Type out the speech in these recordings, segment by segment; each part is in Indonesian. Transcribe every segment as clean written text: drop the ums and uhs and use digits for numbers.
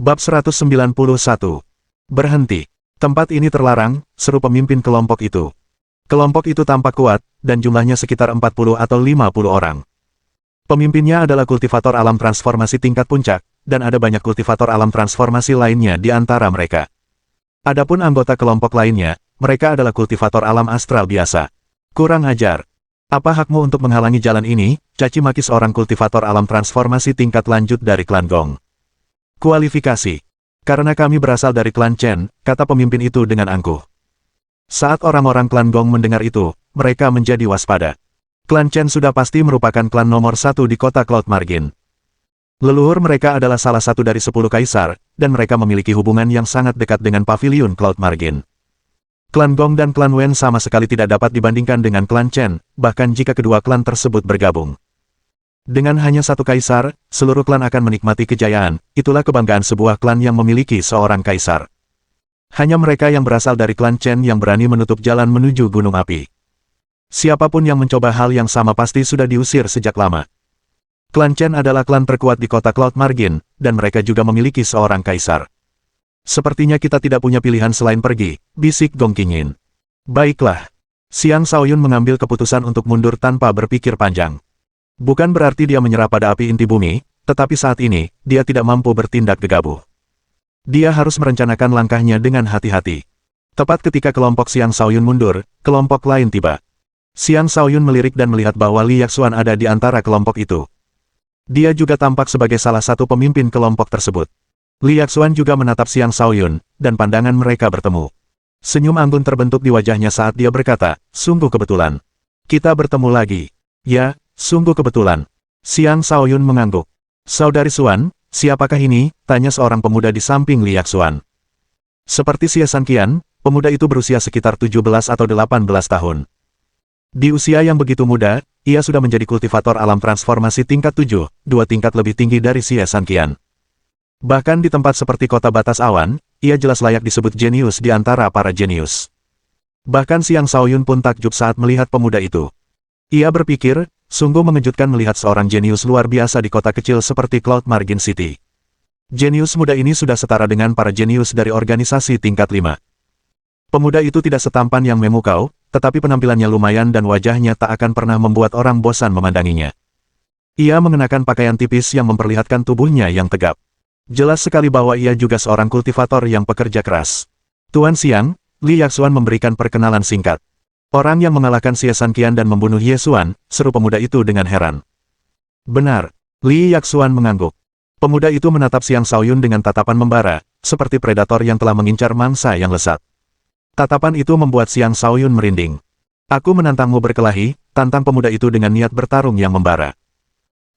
Bab 191. Berhenti. Tempat ini terlarang, seru pemimpin kelompok itu. Kelompok itu tampak kuat, dan jumlahnya sekitar 40 atau 50 orang. Pemimpinnya adalah kultivator alam transformasi tingkat puncak, dan ada banyak kultivator alam transformasi lainnya di antara mereka. Adapun anggota kelompok lainnya, mereka adalah kultivator alam astral biasa. Kurang ajar. Apa hakmu untuk menghalangi jalan ini? Caci maki seorang kultivator alam transformasi tingkat lanjut dari klan Gong. Kualifikasi. Karena kami berasal dari klan Chen, kata pemimpin itu dengan angkuh. Saat orang-orang klan Gong mendengar itu, mereka menjadi waspada. Klan Chen sudah pasti merupakan klan nomor 1 di kota Cloud Margin. Leluhur mereka adalah salah satu dari 10 kaisar, dan mereka memiliki hubungan yang sangat dekat dengan pavilion Cloud Margin. Klan Gong dan klan Wen sama sekali tidak dapat dibandingkan dengan klan Chen, bahkan jika kedua klan tersebut bergabung. Dengan hanya satu kaisar, seluruh klan akan menikmati kejayaan, itulah kebanggaan sebuah klan yang memiliki seorang kaisar. Hanya mereka yang berasal dari klan Chen yang berani menutup jalan menuju Gunung Api. Siapapun yang mencoba hal yang sama pasti sudah diusir sejak lama. Klan Chen adalah klan terkuat di kota Cloud Margin, dan mereka juga memiliki seorang kaisar. Sepertinya kita tidak punya pilihan selain pergi, bisik Gong Qingyin. Baiklah. Xiang Shaoyun mengambil keputusan untuk mundur tanpa berpikir panjang. Bukan berarti dia menyerah pada api inti bumi, tetapi saat ini, dia tidak mampu bertindak gegabah. Dia harus merencanakan langkahnya dengan hati-hati. Tepat ketika kelompok Xiang Shaoyun mundur, kelompok lain tiba. Xiang Shaoyun melirik dan melihat bahwa Li Yaxuan ada di antara kelompok itu. Dia juga tampak sebagai salah satu pemimpin kelompok tersebut. Li Yaxuan juga menatap Xiang Shaoyun, dan pandangan mereka bertemu. Senyum anggun terbentuk di wajahnya saat dia berkata, sungguh kebetulan. Kita bertemu lagi. Ya, sungguh kebetulan. Xiang Shaoyun mengangguk. Saudari Xuan, siapakah ini? Tanya seorang pemuda di samping Li Yaxuan. Seperti Xie Sanqian, pemuda itu berusia sekitar 17 atau 18 tahun. Di usia yang begitu muda, ia sudah menjadi kultivator alam transformasi tingkat 7, 2 tingkat lebih tinggi dari Xie Sanqian. Bahkan di tempat seperti kota batas awan, ia jelas layak disebut jenius di antara para jenius. Bahkan Xiang Shaoyun pun takjub saat melihat pemuda itu. Ia berpikir, sungguh mengejutkan melihat seorang jenius luar biasa di kota kecil seperti Cloud Margin City. Jenius muda ini sudah setara dengan para jenius dari organisasi tingkat 5. Pemuda itu tidak setampan yang memukau, tetapi penampilannya lumayan dan wajahnya tak akan pernah membuat orang bosan memandanginya. Ia mengenakan pakaian tipis yang memperlihatkan tubuhnya yang tegap. Jelas sekali bahwa ia juga seorang kultivator yang pekerja keras. Tuan Xiang, Li Yaxuan memberikan perkenalan singkat. Orang yang mengalahkan Xie Sanqian dan membunuh Ye Xuan, seru pemuda itu dengan heran. Benar, Li Yaxuan mengangguk. Pemuda itu menatap Xiang Shaoyun dengan tatapan membara, seperti predator yang telah mengincar mangsa yang lesat. Tatapan itu membuat Xiang Shaoyun merinding. Aku menantangmu berkelahi, tantang pemuda itu dengan niat bertarung yang membara.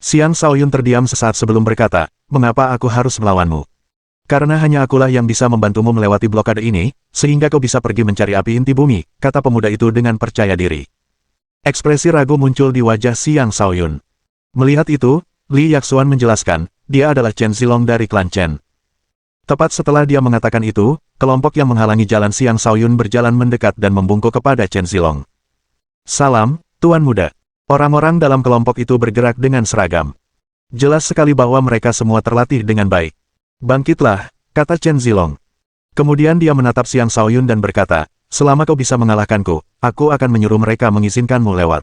Xiang Shaoyun terdiam sesaat sebelum berkata, mengapa aku harus melawanmu? Karena hanya akulah yang bisa membantumu melewati blokade ini, sehingga kau bisa pergi mencari api inti bumi, kata pemuda itu dengan percaya diri. Ekspresi ragu muncul di wajah Xiang Shaoyun. Melihat itu, Li Yaxuan menjelaskan, dia adalah Chen Zilong dari klan Chen. Tepat setelah dia mengatakan itu, kelompok yang menghalangi jalan Xiang Shaoyun berjalan mendekat dan membungkuk kepada Chen Zilong. Salam, Tuan Muda. Orang-orang dalam kelompok itu bergerak dengan seragam. Jelas sekali bahwa mereka semua terlatih dengan baik. Bangkitlah, kata Chen Zilong. Kemudian dia menatap Xiang Shaoyun dan berkata, selama kau bisa mengalahkanku, aku akan menyuruh mereka mengizinkanmu lewat.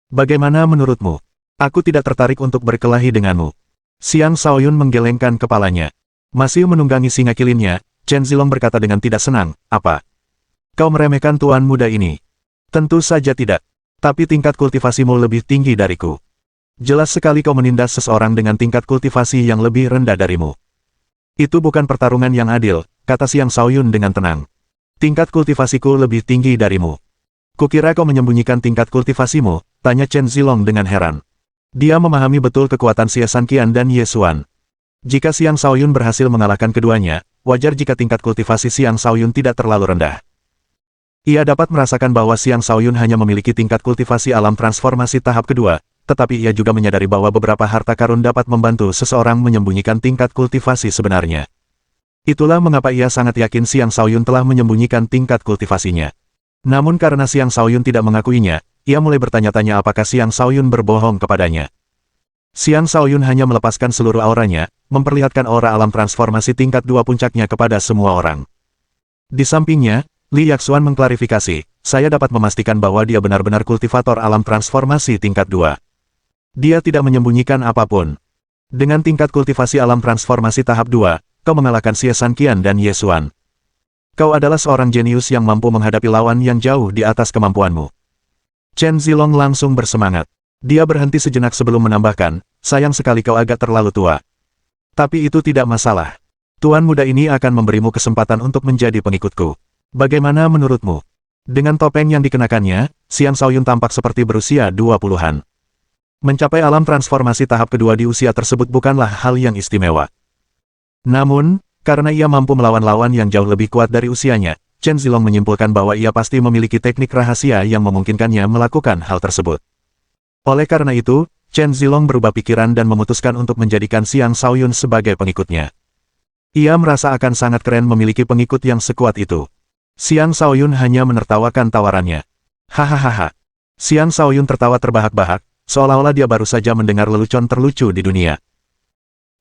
Bagaimana menurutmu? Aku tidak tertarik untuk berkelahi denganmu. Xiang Shaoyun menggelengkan kepalanya. Masih menunggangi singa kilinnya, Chen Zilong berkata dengan tidak senang, apa? Kau meremehkan tuan muda ini? Tentu saja tidak. Tapi tingkat kultivasimu lebih tinggi dariku. Jelas sekali kau menindas seseorang dengan tingkat kultivasi yang lebih rendah darimu. Itu bukan pertarungan yang adil, kata Xiang Shaoyun dengan tenang. Tingkat kultivasiku lebih tinggi darimu. Kukira kau menyembunyikan tingkat kultivasimu, tanya Chen Zilong dengan heran. Dia memahami betul kekuatan Xie Sanqian dan Ye Xuan. Jika Xiang Shaoyun berhasil mengalahkan keduanya, wajar jika tingkat kultivasi Xiang Shaoyun tidak terlalu rendah. Ia dapat merasakan bahwa Xiang Shaoyun hanya memiliki tingkat kultivasi alam transformasi tahap kedua, tetapi ia juga menyadari bahwa beberapa harta karun dapat membantu seseorang menyembunyikan tingkat kultivasi sebenarnya. Itulah mengapa ia sangat yakin Xiang Shaoyun telah menyembunyikan tingkat kultivasinya. Namun karena Xiang Shaoyun tidak mengakuinya, ia mulai bertanya-tanya apakah Xiang Shaoyun berbohong kepadanya. Xiang Shaoyun hanya melepaskan seluruh auranya, memperlihatkan aura alam transformasi tingkat 2 puncaknya kepada semua orang. Di sampingnya, Li Yaxuan mengklarifikasi, saya dapat memastikan bahwa dia benar-benar kultivator alam transformasi tingkat 2. Dia tidak menyembunyikan apapun. Dengan tingkat kultivasi alam transformasi tahap 2, kau mengalahkan Xie Sanqian dan Ye Xuan. Kau adalah seorang jenius yang mampu menghadapi lawan yang jauh di atas kemampuanmu. Chen Zilong langsung bersemangat. Dia berhenti sejenak sebelum menambahkan, sayang sekali kau agak terlalu tua. Tapi itu tidak masalah. Tuan muda ini akan memberimu kesempatan untuk menjadi pengikutku. Bagaimana menurutmu? Dengan topeng yang dikenakannya, Xiang Shaoyun tampak seperti berusia 20-an. Mencapai alam transformasi tahap kedua di usia tersebut bukanlah hal yang istimewa. Namun, karena ia mampu melawan lawan yang jauh lebih kuat dari usianya, Chen Zilong menyimpulkan bahwa ia pasti memiliki teknik rahasia yang memungkinkannya melakukan hal tersebut. Oleh karena itu, Chen Zilong berubah pikiran dan memutuskan untuk menjadikan Xiang Shaoyun sebagai pengikutnya. Ia merasa akan sangat keren memiliki pengikut yang sekuat itu. Xiang Shaoyun hanya menertawakan tawarannya. Hahaha. Xiang Shaoyun tertawa terbahak-bahak, seolah-olah dia baru saja mendengar lelucon terlucu di dunia.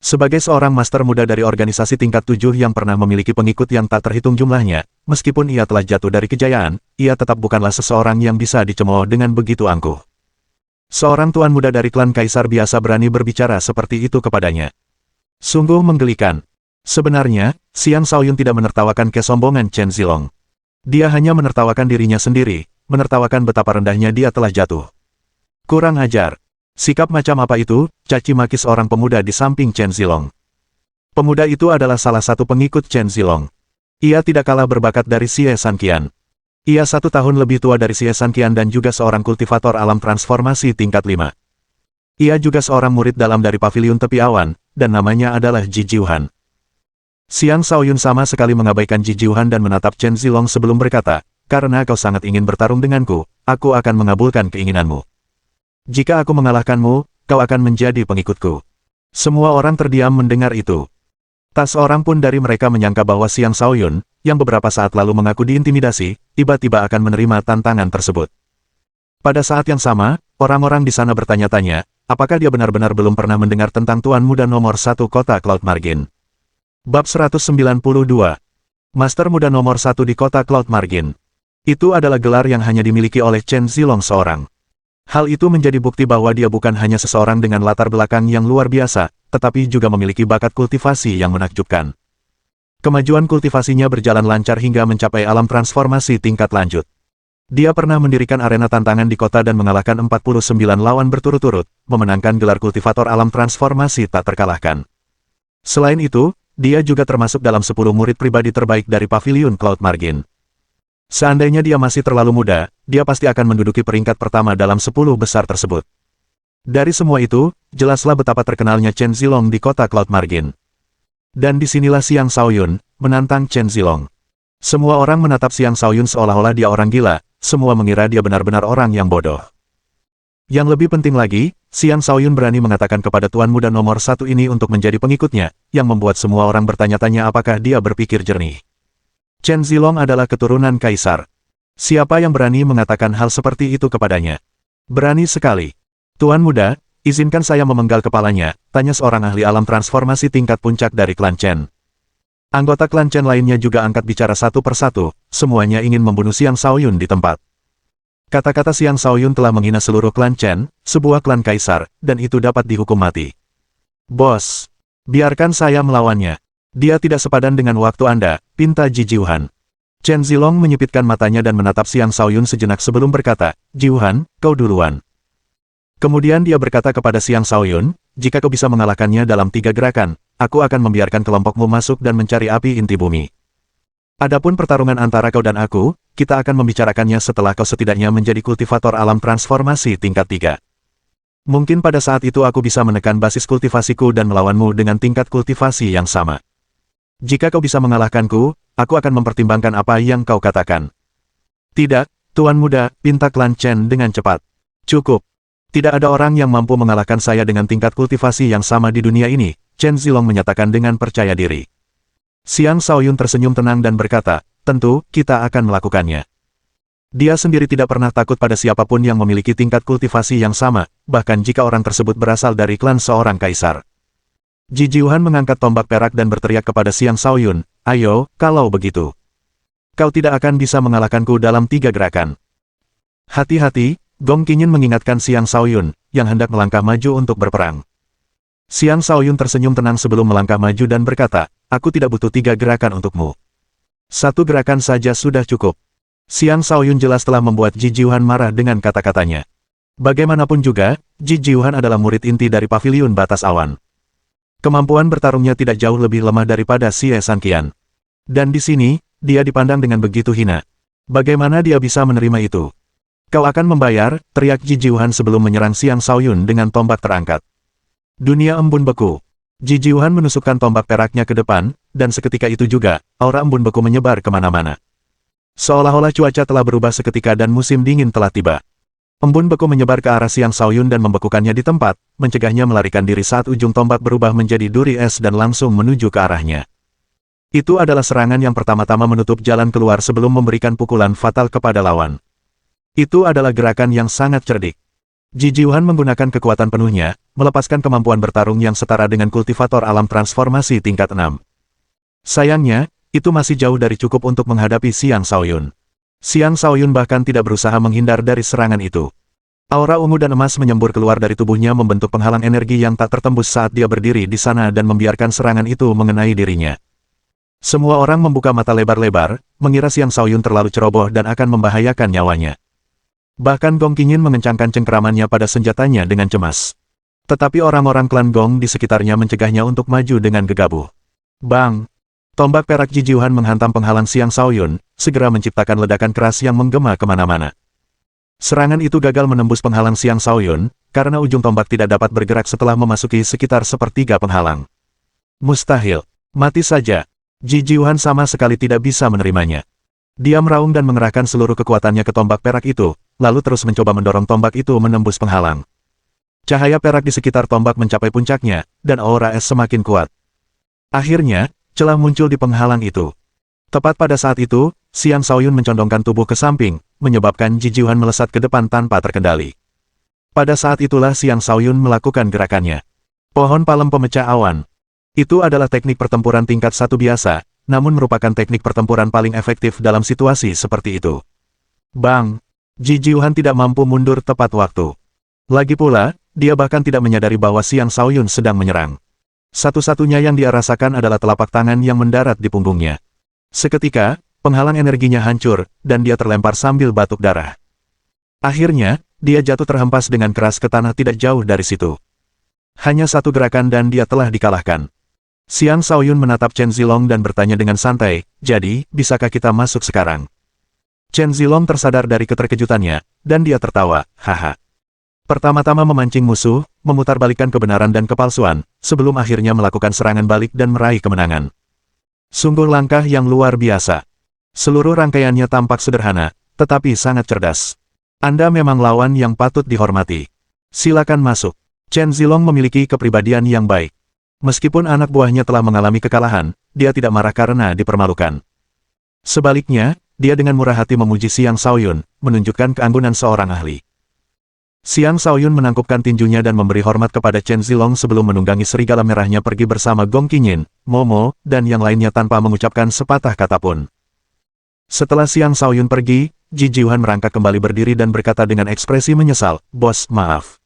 Sebagai seorang master muda dari organisasi tingkat 7 yang pernah memiliki pengikut yang tak terhitung jumlahnya, meskipun ia telah jatuh dari kejayaan, ia tetap bukanlah seseorang yang bisa dicemooh dengan begitu angkuh. Seorang tuan muda dari klan kaisar biasa berani berbicara seperti itu kepadanya. Sungguh menggelikan. Sebenarnya, Xiang Shaoyun tidak menertawakan kesombongan Chen Zilong. Dia hanya menertawakan dirinya sendiri, menertawakan betapa rendahnya dia telah jatuh. Kurang ajar. Sikap macam apa itu? Caci maki seorang pemuda di samping Chen Zilong. Pemuda itu adalah salah satu pengikut Chen Zilong. Ia tidak kalah berbakat dari Xie Sanqian. Ia 1 tahun lebih tua dari Xie Sanqian dan juga seorang kultivator alam transformasi tingkat 5. Ia juga seorang murid dalam dari Paviliun Tepi Awan, dan namanya adalah Ji Jiuhan. Xiang Shaoyun sama sekali mengabaikan Ji Jiuhan dan menatap Chen Zilong sebelum berkata, karena kau sangat ingin bertarung denganku, aku akan mengabulkan keinginanmu. Jika aku mengalahkanmu, kau akan menjadi pengikutku. Semua orang terdiam mendengar itu. Tak seorang pun dari mereka menyangka bahwa Xiang Shaoyun, yang beberapa saat lalu mengaku diintimidasi, tiba-tiba akan menerima tantangan tersebut. Pada saat yang sama, orang-orang di sana bertanya-tanya, apakah dia benar-benar belum pernah mendengar tentang Tuan Muda nomor 1 kota Cloud Margin. Bab 192. Master Muda nomor 1 di kota Cloud Margin. Itu adalah gelar yang hanya dimiliki oleh Chen Zilong seorang. Hal itu menjadi bukti bahwa dia bukan hanya seseorang dengan latar belakang yang luar biasa, tetapi juga memiliki bakat kultivasi yang menakjubkan. Kemajuan kultivasinya berjalan lancar hingga mencapai alam transformasi tingkat lanjut. Dia pernah mendirikan arena tantangan di kota dan mengalahkan 49 lawan berturut-turut, memenangkan gelar kultivator alam transformasi tak terkalahkan. Selain itu, dia juga termasuk dalam 10 murid pribadi terbaik dari Paviliun Cloud Margin. Seandainya dia masih terlalu muda, dia pasti akan menduduki peringkat pertama dalam 10 besar tersebut. Dari semua itu, jelaslah betapa terkenalnya Chen Zilong di kota Cloud Margin. Dan disinilah Xiang Shaoyun, menantang Chen Zilong. Semua orang menatap Xiang Shaoyun seolah-olah dia orang gila, semua mengira dia benar-benar orang yang bodoh. Yang lebih penting lagi, Xiang Shaoyun berani mengatakan kepada Tuan Muda nomor 1 ini untuk menjadi pengikutnya, yang membuat semua orang bertanya-tanya apakah dia berpikir jernih. Chen Zilong adalah keturunan kaisar. Siapa yang berani mengatakan hal seperti itu kepadanya? Berani sekali. Tuan Muda, izinkan saya memenggal kepalanya, tanya seorang ahli alam transformasi tingkat puncak dari klan Chen. Anggota klan Chen lainnya juga angkat bicara satu persatu, semuanya ingin membunuh Xiang Shaoyun di tempat. Kata-kata Xiang Shaoyun telah menghina seluruh klan Chen, sebuah klan kaisar, dan itu dapat dihukum mati. Bos, biarkan saya melawannya. Dia tidak sepadan dengan waktu Anda, pinta Ji Jiuhan. Chen Zilong menyipitkan matanya dan menatap Xiang Shaoyun sejenak sebelum berkata, Jiuhan, kau duluan. Kemudian dia berkata kepada Xiang Shaoyun, jika kau bisa mengalahkannya dalam 3 gerakan, aku akan membiarkan kelompokmu masuk dan mencari api inti bumi. Adapun pertarungan antara kau dan aku, kita akan membicarakannya setelah kau setidaknya menjadi kultivator alam transformasi tingkat 3. Mungkin pada saat itu aku bisa menekan basis kultivasiku dan melawanmu dengan tingkat kultivasi yang sama. Jika kau bisa mengalahkanku, aku akan mempertimbangkan apa yang kau katakan. Tidak, Tuan Muda, pinta klan Chen dengan cepat. Cukup. Tidak ada orang yang mampu mengalahkan saya dengan tingkat kultivasi yang sama di dunia ini, Chen Zilong menyatakan dengan percaya diri. Xiang Shaoyun tersenyum tenang dan berkata, tentu, kita akan melakukannya. Dia sendiri tidak pernah takut pada siapapun yang memiliki tingkat kultivasi yang sama, bahkan jika orang tersebut berasal dari klan seorang kaisar. Ji Jiuhan mengangkat tombak perak dan berteriak kepada Xiang Shaoyun, "Ayo, kalau begitu. Kau tidak akan bisa mengalahkanku dalam 3 gerakan." Hati-hati, Gong Qingyin mengingatkan Xiang Shaoyun, yang hendak melangkah maju untuk berperang. Xiang Shaoyun tersenyum tenang sebelum melangkah maju dan berkata, "Aku tidak butuh 3 gerakan untukmu. 1 gerakan saja sudah cukup." Xiang Shaoyun jelas telah membuat Ji Jiuhan marah dengan kata-katanya. Bagaimanapun juga, Ji Jiuhan adalah murid inti dari Paviliun Batas Awan. Kemampuan bertarungnya tidak jauh lebih lemah daripada Xie Sanqian. Dan di sini, dia dipandang dengan begitu hina. Bagaimana dia bisa menerima itu? "Kau akan membayar," teriak Ji Jiuhan sebelum menyerang Xiang Shaoyun dengan tombak terangkat. Dunia embun beku. Ji Jiuhan menusukkan tombak peraknya ke depan, dan seketika itu juga, aura embun beku menyebar kemana-mana. Seolah-olah cuaca telah berubah seketika dan musim dingin telah tiba. Embun beku menyebar ke arah Xiang Shaoyun dan membekukannya di tempat, mencegahnya melarikan diri saat ujung tombak berubah menjadi duri es dan langsung menuju ke arahnya. Itu adalah serangan yang pertama-tama menutup jalan keluar sebelum memberikan pukulan fatal kepada lawan. Itu adalah gerakan yang sangat cerdik. Ji Jiuhan menggunakan kekuatan penuhnya, melepaskan kemampuan bertarung yang setara dengan kultivator alam transformasi tingkat 6. Sayangnya, itu masih jauh dari cukup untuk menghadapi Xiang Shaoyun. Xiang Shaoyun bahkan tidak berusaha menghindar dari serangan itu. Aura ungu dan emas menyembur keluar dari tubuhnya membentuk penghalang energi yang tak tertembus saat dia berdiri di sana dan membiarkan serangan itu mengenai dirinya. Semua orang membuka mata lebar-lebar, mengira Xiang Shaoyun terlalu ceroboh dan akan membahayakan nyawanya. Bahkan Gong Qingyin mengencangkan cengkeramannya pada senjatanya dengan cemas. Tetapi orang-orang klan Gong di sekitarnya mencegahnya untuk maju dengan gegabah. Bang! Tombak perak Ji Jiuhan menghantam penghalang Xiang Shaoyun, segera menciptakan ledakan keras yang menggema kemana-mana. Serangan itu gagal menembus penghalang Xiang Shaoyun, karena ujung tombak tidak dapat bergerak setelah memasuki sekitar sepertiga penghalang. Mustahil. Mati saja. Ji Jiuhan sama sekali tidak bisa menerimanya. Dia meraung dan mengerahkan seluruh kekuatannya ke tombak perak itu, lalu terus mencoba mendorong tombak itu menembus penghalang. Cahaya perak di sekitar tombak mencapai puncaknya, dan aura es semakin kuat. Akhirnya, celah muncul di penghalang itu. Tepat pada saat itu, Xiang Shaoyun mencondongkan tubuh ke samping, menyebabkan Ji Jiuhan melesat ke depan tanpa terkendali. Pada saat itulah Xiang Shaoyun melakukan gerakannya. Pohon palem pemecah awan. Itu adalah teknik pertempuran tingkat 1 biasa, namun merupakan teknik pertempuran paling efektif dalam situasi seperti itu. Bang! Ji Jiuhan tidak mampu mundur tepat waktu. Lagi pula, dia bahkan tidak menyadari bahwa Xiang Shaoyun sedang menyerang. Satu-satunya yang dia rasakan adalah telapak tangan yang mendarat di punggungnya. Seketika, penghalang energinya hancur, dan dia terlempar sambil batuk darah. Akhirnya, dia jatuh terhempas dengan keras ke tanah tidak jauh dari situ. Hanya 1 gerakan dan dia telah dikalahkan. Xiang Shaoyun menatap Chen Zilong dan bertanya dengan santai, "Jadi, bisakah kita masuk sekarang?" Chen Zilong tersadar dari keterkejutannya, dan dia tertawa, "Haha." Pertama-tama memancing musuh, memutarbalikkan kebenaran dan kepalsuan, sebelum akhirnya melakukan serangan balik dan meraih kemenangan. Sungguh langkah yang luar biasa. Seluruh rangkaiannya tampak sederhana, tetapi sangat cerdas. Anda memang lawan yang patut dihormati. Silakan masuk. Chen Zilong memiliki kepribadian yang baik. Meskipun anak buahnya telah mengalami kekalahan, dia tidak marah karena dipermalukan. Sebaliknya, dia dengan murah hati memuji Xiang Shaoyun, menunjukkan keanggunan seorang ahli. Xiang Shaoyun menangkupkan tinjunya dan memberi hormat kepada Chen Zilong sebelum menunggangi serigala merahnya pergi bersama Gong Qingyin, Momo, dan yang lainnya tanpa mengucapkan sepatah kata pun. Setelah Xiang Shaoyun pergi, Ji Jiuhan merangkak kembali berdiri dan berkata dengan ekspresi menyesal, "Bos, maaf.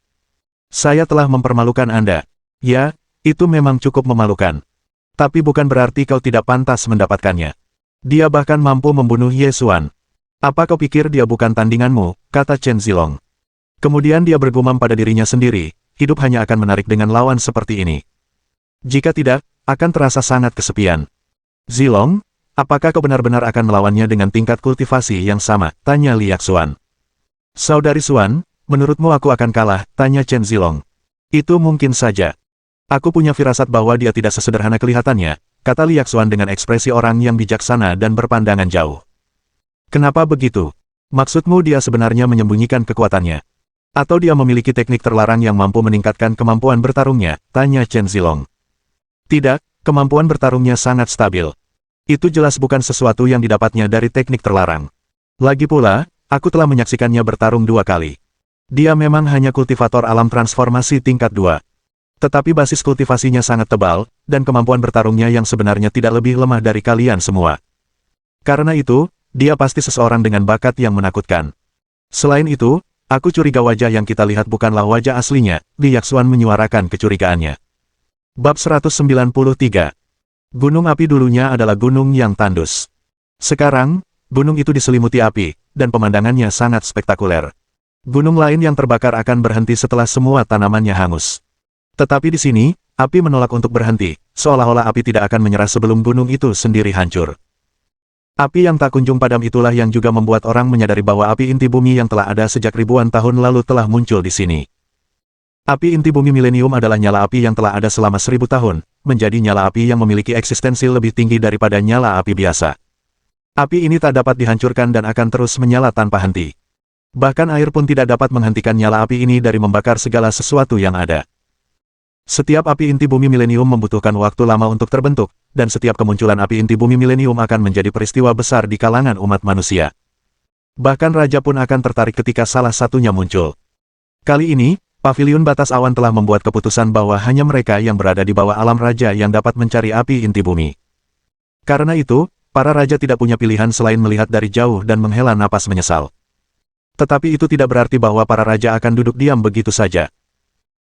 Saya telah mempermalukan Anda." "Ya, itu memang cukup memalukan. Tapi bukan berarti kau tidak pantas mendapatkannya. Dia bahkan mampu membunuh Ye Xuan." "Apa kau pikir dia bukan tandinganmu?" kata Chen Zilong. Kemudian dia bergumam pada dirinya sendiri, hidup hanya akan menarik dengan lawan seperti ini. Jika tidak, akan terasa sangat kesepian. "Zilong, apakah kau benar-benar akan melawannya dengan tingkat kultivasi yang sama?" tanya Liak Xuan. "Saudari Xuan, menurutmu aku akan kalah?" tanya Chen Zilong. "Itu mungkin saja. Aku punya firasat bahwa dia tidak sesederhana kelihatannya," kata Liak Xuan dengan ekspresi orang yang bijaksana dan berpandangan jauh. "Kenapa begitu? Maksudmu dia sebenarnya menyembunyikan kekuatannya? Atau dia memiliki teknik terlarang yang mampu meningkatkan kemampuan bertarungnya?" tanya Chen Zilong. "Tidak, kemampuan bertarungnya sangat stabil. Itu jelas bukan sesuatu yang didapatnya dari teknik terlarang. Lagi pula, Aku telah menyaksikannya bertarung 2 kali. Dia memang hanya kultivator alam transformasi tingkat 2. Tetapi basis kultivasinya sangat tebal, dan kemampuan bertarungnya yang sebenarnya tidak lebih lemah dari kalian semua. Karena itu, dia pasti seseorang dengan bakat yang menakutkan. Selain itu, aku curiga wajah yang kita lihat bukanlah wajah aslinya, Li Yaxuan menyuarakan kecurigaannya. Bab 193. Gunung api dulunya adalah gunung yang tandus. Sekarang, gunung itu diselimuti api, dan pemandangannya sangat spektakuler. Gunung lain yang terbakar akan berhenti setelah semua tanamannya hangus. Tetapi di sini, api menolak untuk berhenti, seolah-olah api tidak akan menyerah sebelum gunung itu sendiri hancur. Api yang tak kunjung padam itulah yang juga membuat orang menyadari bahwa api inti bumi yang telah ada sejak ribuan tahun lalu telah muncul di sini. Api inti bumi milenium adalah nyala api yang telah ada selama 1000 tahun, menjadi nyala api yang memiliki eksistensi lebih tinggi daripada nyala api biasa. Api ini tak dapat dihancurkan dan akan terus menyala tanpa henti. Bahkan air pun tidak dapat menghentikan nyala api ini dari membakar segala sesuatu yang ada. Setiap api inti bumi milenium membutuhkan waktu lama untuk terbentuk, dan setiap kemunculan api inti bumi milenium akan menjadi peristiwa besar di kalangan umat manusia. Bahkan raja pun akan tertarik ketika salah satunya muncul. Kali ini, Paviliun Batas Awan telah membuat keputusan bahwa hanya mereka yang berada di bawah alam raja yang dapat mencari api inti bumi. Karena itu, para raja tidak punya pilihan selain melihat dari jauh dan menghela napas menyesal. Tetapi itu tidak berarti bahwa para raja akan duduk diam begitu saja.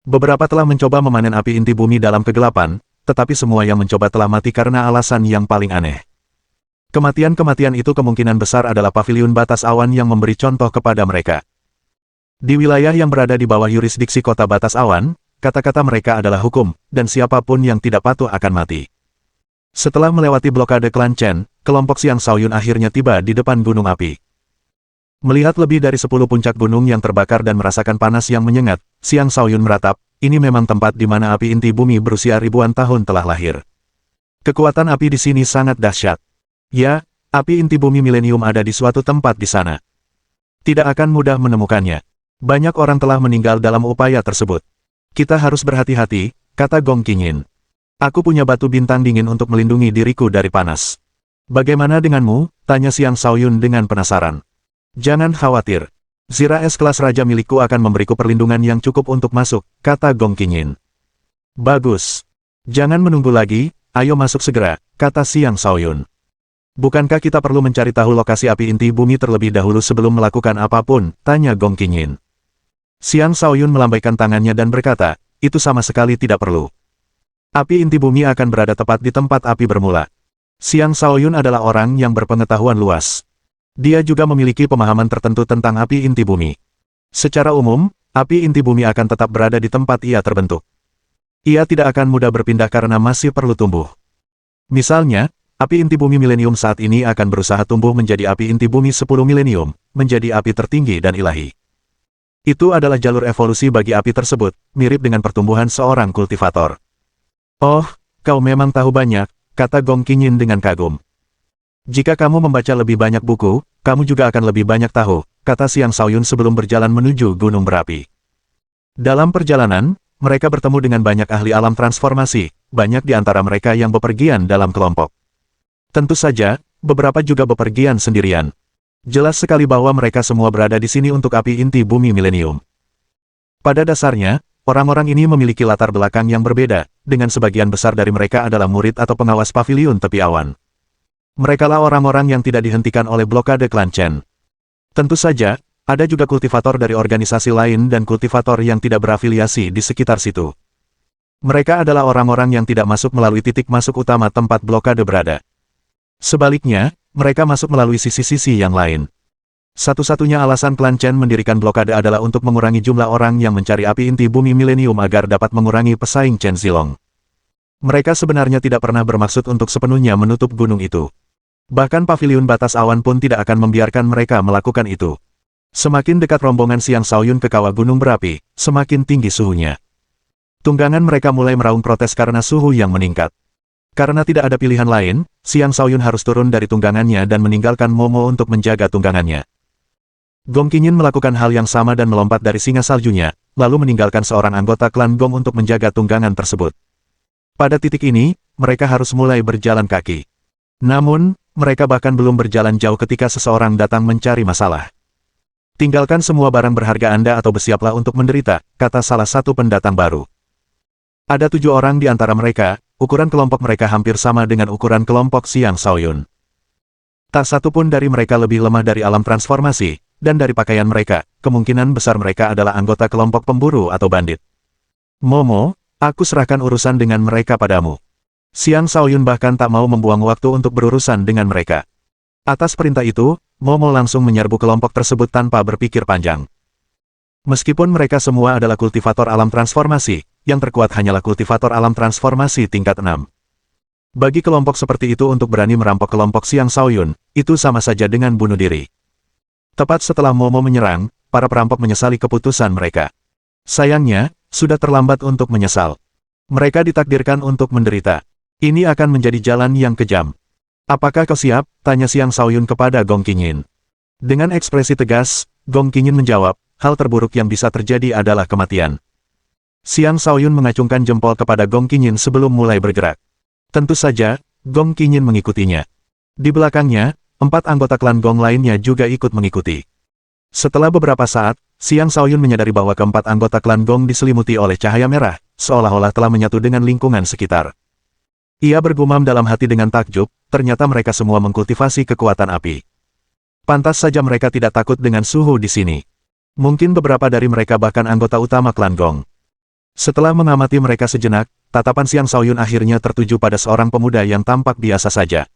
Beberapa telah mencoba memanen api inti bumi dalam kegelapan, tetapi semua yang mencoba telah mati karena alasan yang paling aneh. Kematian-kematian itu kemungkinan besar adalah Paviliun Batas Awan yang memberi contoh kepada mereka. Di wilayah yang berada di bawah yurisdiksi kota Batas Awan, kata-kata mereka adalah hukum, dan siapapun yang tidak patuh akan mati. Setelah melewati blokade klan Chen, kelompok Xiang Shaoyun akhirnya tiba di depan gunung api. Melihat lebih dari 10 puncak gunung yang terbakar dan merasakan panas yang menyengat, Xiang Shaoyun meratap, ini memang tempat di mana api inti bumi berusia ribuan tahun telah lahir. Kekuatan api di sini sangat dahsyat. Ya, api inti bumi milenium ada di suatu tempat di sana. Tidak akan mudah menemukannya. Banyak orang telah meninggal dalam upaya tersebut. Kita harus berhati-hati, kata Gong Qingyin. Aku punya batu bintang dingin untuk melindungi diriku dari panas. Bagaimana denganmu? Tanya Xiang Shaoyun dengan penasaran. Jangan khawatir. Zira es kelas raja milikku akan memberiku perlindungan yang cukup untuk masuk, kata Gong Qingyin. Bagus. Jangan menunggu lagi, ayo masuk segera, kata Xiang Shaoyun. Bukankah kita perlu mencari tahu lokasi api inti bumi terlebih dahulu sebelum melakukan apapun? Tanya Gong Qingyin. Xiang Shaoyun melambaikan tangannya dan berkata, itu sama sekali tidak perlu. Api inti bumi akan berada tepat di tempat api bermula. Xiang Shaoyun adalah orang yang berpengetahuan luas. Dia juga memiliki pemahaman tertentu tentang api inti bumi. Secara umum, api inti bumi akan tetap berada di tempat ia terbentuk. Ia tidak akan mudah berpindah karena masih perlu tumbuh. Misalnya, api inti bumi milenium saat ini akan berusaha tumbuh menjadi api inti bumi 10 milenium, menjadi api tertinggi dan ilahi. Itu adalah jalur evolusi bagi api tersebut, mirip dengan pertumbuhan seorang kultivator. Oh, kau memang tahu banyak, kata Gong Qingyin dengan kagum. Jika kamu membaca lebih banyak buku, kamu juga akan lebih banyak tahu, kata Xiang Shaoyun sebelum berjalan menuju gunung berapi. Dalam perjalanan, mereka bertemu dengan banyak ahli alam transformasi, banyak di antara mereka yang bepergian dalam kelompok. Tentu saja, beberapa juga bepergian sendirian. Jelas sekali bahwa mereka semua berada di sini untuk api inti bumi milenium. Pada dasarnya, orang-orang ini memiliki latar belakang yang berbeda, dengan sebagian besar dari mereka adalah murid atau pengawas paviliun tepi awan. Merekalah orang-orang yang tidak dihentikan oleh blokade klan Chen. Tentu saja, ada juga kultivator dari organisasi lain dan kultivator yang tidak berafiliasi di sekitar situ. Mereka adalah orang-orang yang tidak masuk melalui titik masuk utama tempat blokade berada. Sebaliknya, mereka masuk melalui sisi-sisi yang lain. Satu-satunya alasan klan Chen mendirikan blokade adalah untuk mengurangi jumlah orang yang mencari api inti bumi milenium agar dapat mengurangi pesaing Chen Zilong. Mereka sebenarnya tidak pernah bermaksud untuk sepenuhnya menutup gunung itu. Bahkan Paviliun Batas Awan pun tidak akan membiarkan mereka melakukan itu. Semakin dekat rombongan Xiang Shaoyun ke kawah gunung berapi, semakin tinggi suhunya. Tunggangan mereka mulai meraung protes karena suhu yang meningkat. Karena tidak ada pilihan lain, Xiang Shaoyun harus turun dari tunggangannya dan meninggalkan Momo untuk menjaga tunggangannya. Gong Qingyin melakukan hal yang sama dan melompat dari singa saljunya, lalu meninggalkan seorang anggota klan Gong untuk menjaga tunggangan tersebut. Pada titik ini, mereka harus mulai berjalan kaki. Namun, mereka bahkan belum berjalan jauh ketika seseorang datang mencari masalah. Tinggalkan semua barang berharga Anda atau bersiaplah untuk menderita, kata salah satu pendatang baru. Ada 7 orang di antara mereka, ukuran kelompok mereka hampir sama dengan ukuran kelompok Xiang Shaoyun. Tak satu pun dari mereka lebih lemah dari alam transformasi, dan dari pakaian mereka, kemungkinan besar mereka adalah anggota kelompok pemburu atau bandit. Momo, aku serahkan urusan dengan mereka padamu. Xiang Shaoyun bahkan tak mau membuang waktu untuk berurusan dengan mereka. Atas perintah itu, Momo langsung menyerbu kelompok tersebut tanpa berpikir panjang. Meskipun mereka semua adalah kultivator alam transformasi, yang terkuat hanyalah kultivator alam transformasi tingkat 6. Bagi kelompok seperti itu untuk berani merampok kelompok Xiang Shaoyun, itu sama saja dengan bunuh diri. Tepat setelah Momo menyerang, para perampok menyesali keputusan mereka. Sayangnya, sudah terlambat untuk menyesal. Mereka ditakdirkan untuk menderita. Ini akan menjadi jalan yang kejam. Apakah kau siap? Tanya Xiang Shaoyun kepada Gong Qingyin. Dengan ekspresi tegas, Gong Qingyin menjawab, hal terburuk yang bisa terjadi adalah kematian. Xiang Shaoyun mengacungkan jempol kepada Gong Qingyin sebelum mulai bergerak. Tentu saja, Gong Qingyin mengikutinya. Di belakangnya, 4 anggota klan Gong lainnya juga ikut mengikuti. Setelah beberapa saat, Xiang Shaoyun menyadari bahwa keempat anggota klan Gong diselimuti oleh cahaya merah, seolah-olah telah menyatu dengan lingkungan sekitar. Ia bergumam dalam hati dengan takjub, ternyata mereka semua mengkultivasi kekuatan api. Pantas saja mereka tidak takut dengan suhu di sini. Mungkin beberapa dari mereka bahkan anggota utama klan Gong. Setelah mengamati mereka sejenak, tatapan Xiang Shaoyun akhirnya tertuju pada seorang pemuda yang tampak biasa saja.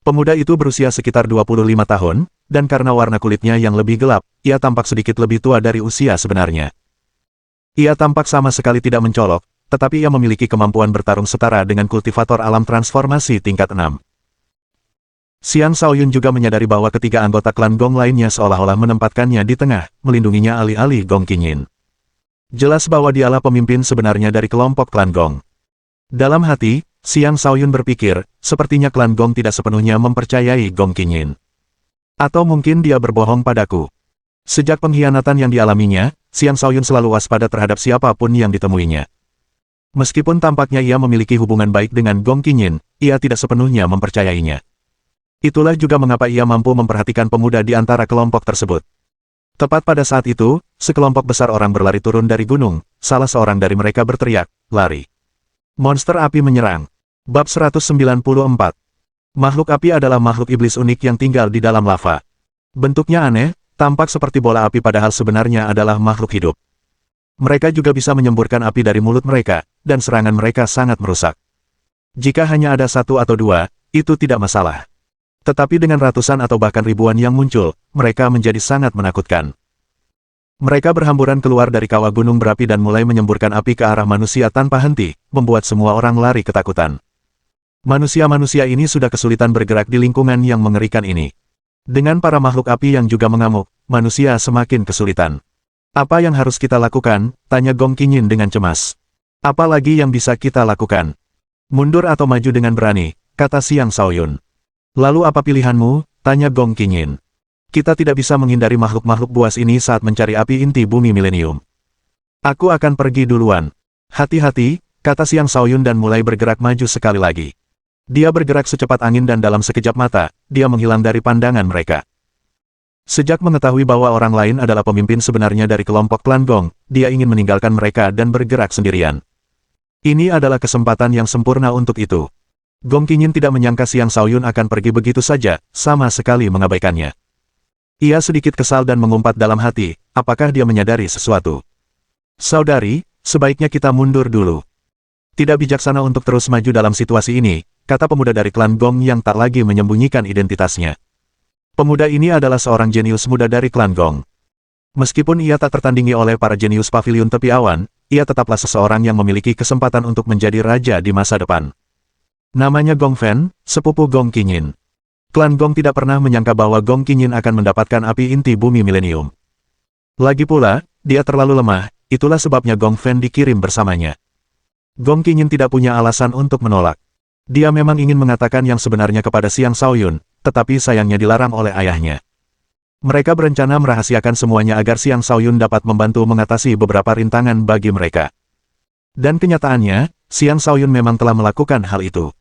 Pemuda itu berusia sekitar 25 tahun, dan karena warna kulitnya yang lebih gelap, ia tampak sedikit lebih tua dari usia sebenarnya. Ia tampak sama sekali tidak mencolok, tetapi ia memiliki kemampuan bertarung setara dengan kultivator alam transformasi tingkat 6. Xiang Shaoyun juga menyadari bahwa ketiga anggota klan Gong lainnya seolah-olah menempatkannya di tengah, melindunginya alih-alih Gong Qingyin. Jelas bahwa dialah pemimpin sebenarnya dari kelompok klan Gong. Dalam hati, Xiang Shaoyun berpikir, sepertinya klan Gong tidak sepenuhnya mempercayai Gong Qingyin. Atau mungkin dia berbohong padaku. Sejak pengkhianatan yang dialaminya, Xiang Shaoyun selalu waspada terhadap siapapun yang ditemuinya. Meskipun tampaknya ia memiliki hubungan baik dengan Gong Qingyin, ia tidak sepenuhnya mempercayainya. Itulah juga mengapa ia mampu memperhatikan pemuda di antara kelompok tersebut. Tepat pada saat itu, sekelompok besar orang berlari turun dari gunung, salah seorang dari mereka berteriak, lari. Monster api menyerang. Bab 194. Makhluk api adalah makhluk iblis unik yang tinggal di dalam lava. Bentuknya aneh, tampak seperti bola api padahal sebenarnya adalah makhluk hidup. Mereka juga bisa menyemburkan api dari mulut mereka, dan serangan mereka sangat merusak. Jika hanya ada 1 atau 2, itu tidak masalah. Tetapi dengan ratusan atau bahkan ribuan yang muncul, mereka menjadi sangat menakutkan. Mereka berhamburan keluar dari kawah gunung berapi dan mulai menyemburkan api ke arah manusia tanpa henti, membuat semua orang lari ketakutan. Manusia-manusia ini sudah kesulitan bergerak di lingkungan yang mengerikan ini. Dengan para makhluk api yang juga mengamuk, manusia semakin kesulitan. Apa yang harus kita lakukan? Tanya Gong Qingyin dengan cemas. Apa lagi yang bisa kita lakukan? Mundur atau maju dengan berani, kata Xiang Shaoyun. Lalu apa pilihanmu? Tanya Gong Qingyin. Kita tidak bisa menghindari makhluk-makhluk buas ini saat mencari api inti bumi milenium. Aku akan pergi duluan. Hati-hati, kata Xiang Shaoyun dan mulai bergerak maju sekali lagi. Dia bergerak secepat angin dan dalam sekejap mata, dia menghilang dari pandangan mereka. Sejak mengetahui bahwa orang lain adalah pemimpin sebenarnya dari kelompok klan Gong, dia ingin meninggalkan mereka dan bergerak sendirian. Ini adalah kesempatan yang sempurna untuk itu. Gong Qingyin tidak menyangka Xiang Shaoyun akan pergi begitu saja, sama sekali mengabaikannya. Ia sedikit kesal dan mengumpat dalam hati, apakah dia menyadari sesuatu? Saudari, sebaiknya kita mundur dulu. Tidak bijaksana untuk terus maju dalam situasi ini, kata pemuda dari klan Gong yang tak lagi menyembunyikan identitasnya. Pemuda ini adalah seorang jenius muda dari klan Gong. Meskipun ia tak tertandingi oleh para jenius pavilion tepi awan, ia tetaplah seseorang yang memiliki kesempatan untuk menjadi raja di masa depan. Namanya Gong Fen, sepupu Gong Qingyin. Klan Gong tidak pernah menyangka bahwa Gong Qingyin akan mendapatkan api inti bumi milenium. Lagi pula, dia terlalu lemah, itulah sebabnya Gong Fen dikirim bersamanya. Gong Qingyin tidak punya alasan untuk menolak. Dia memang ingin mengatakan yang sebenarnya kepada Xiang Shaoyun, tetapi sayangnya dilarang oleh ayahnya. Mereka berencana merahasiakan semuanya agar Xiang Shaoyun dapat membantu mengatasi beberapa rintangan bagi mereka. Dan kenyataannya, Xiang Shaoyun memang telah melakukan hal itu.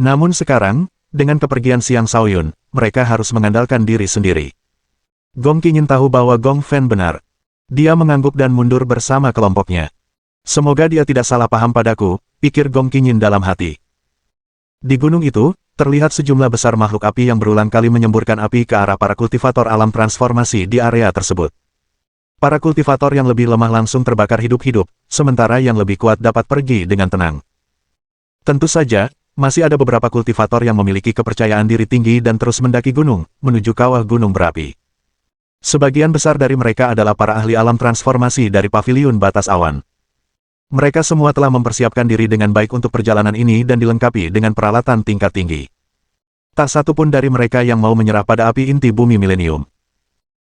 Namun sekarang, dengan kepergian Xiang Shaoyun, mereka harus mengandalkan diri sendiri. Gong Qingyin tahu bahwa Gong Fen benar. Dia mengangguk dan mundur bersama kelompoknya. Semoga dia tidak salah paham padaku, pikir Gong Qingyin dalam hati. Di gunung itu, terlihat sejumlah besar makhluk api yang berulang kali menyemburkan api ke arah para kultivator alam transformasi di area tersebut. Para kultivator yang lebih lemah langsung terbakar hidup-hidup, sementara yang lebih kuat dapat pergi dengan tenang. Tentu saja, masih ada beberapa kultivator yang memiliki kepercayaan diri tinggi dan terus mendaki gunung, menuju kawah gunung berapi. Sebagian besar dari mereka adalah para ahli alam transformasi dari paviliun batas awan. Mereka semua telah mempersiapkan diri dengan baik untuk perjalanan ini dan dilengkapi dengan peralatan tingkat tinggi. Tak satu pun dari mereka yang mau menyerah pada api inti bumi milenium.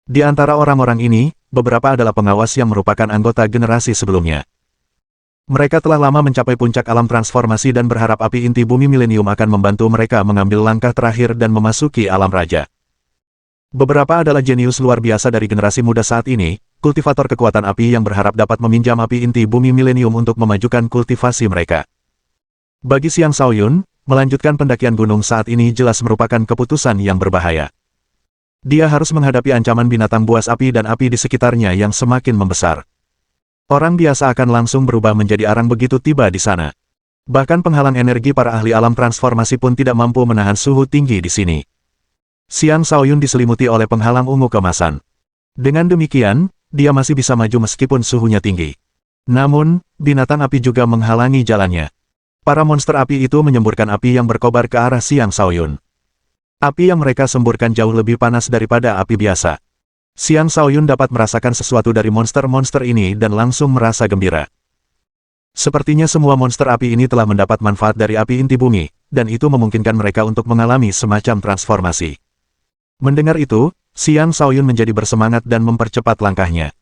Di antara orang-orang ini, beberapa adalah pengawas yang merupakan anggota generasi sebelumnya. Mereka telah lama mencapai puncak alam transformasi dan berharap api inti bumi milenium akan membantu mereka mengambil langkah terakhir dan memasuki alam raja. Beberapa adalah jenius luar biasa dari generasi muda saat ini, kultivator kekuatan api yang berharap dapat meminjam api inti bumi milenium untuk memajukan kultivasi mereka. Bagi Xiang Shaoyun, melanjutkan pendakian gunung saat ini jelas merupakan keputusan yang berbahaya. Dia harus menghadapi ancaman binatang buas api dan api di sekitarnya yang semakin membesar. Orang biasa akan langsung berubah menjadi arang begitu tiba di sana. Bahkan penghalang energi para ahli alam transformasi pun tidak mampu menahan suhu tinggi di sini. Xiang Shaoyun diselimuti oleh penghalang ungu kemasan. Dengan demikian, dia masih bisa maju meskipun suhunya tinggi. Namun, binatang api juga menghalangi jalannya. Para monster api itu menyemburkan api yang berkobar ke arah Xiang Shaoyun. Api yang mereka semburkan jauh lebih panas daripada api biasa. Xiang Shaoyun dapat merasakan sesuatu dari monster-monster ini dan langsung merasa gembira. Sepertinya semua monster api ini telah mendapat manfaat dari api inti bumi, dan itu memungkinkan mereka untuk mengalami semacam transformasi. Mendengar itu, Xiang Shaoyun menjadi bersemangat dan mempercepat langkahnya.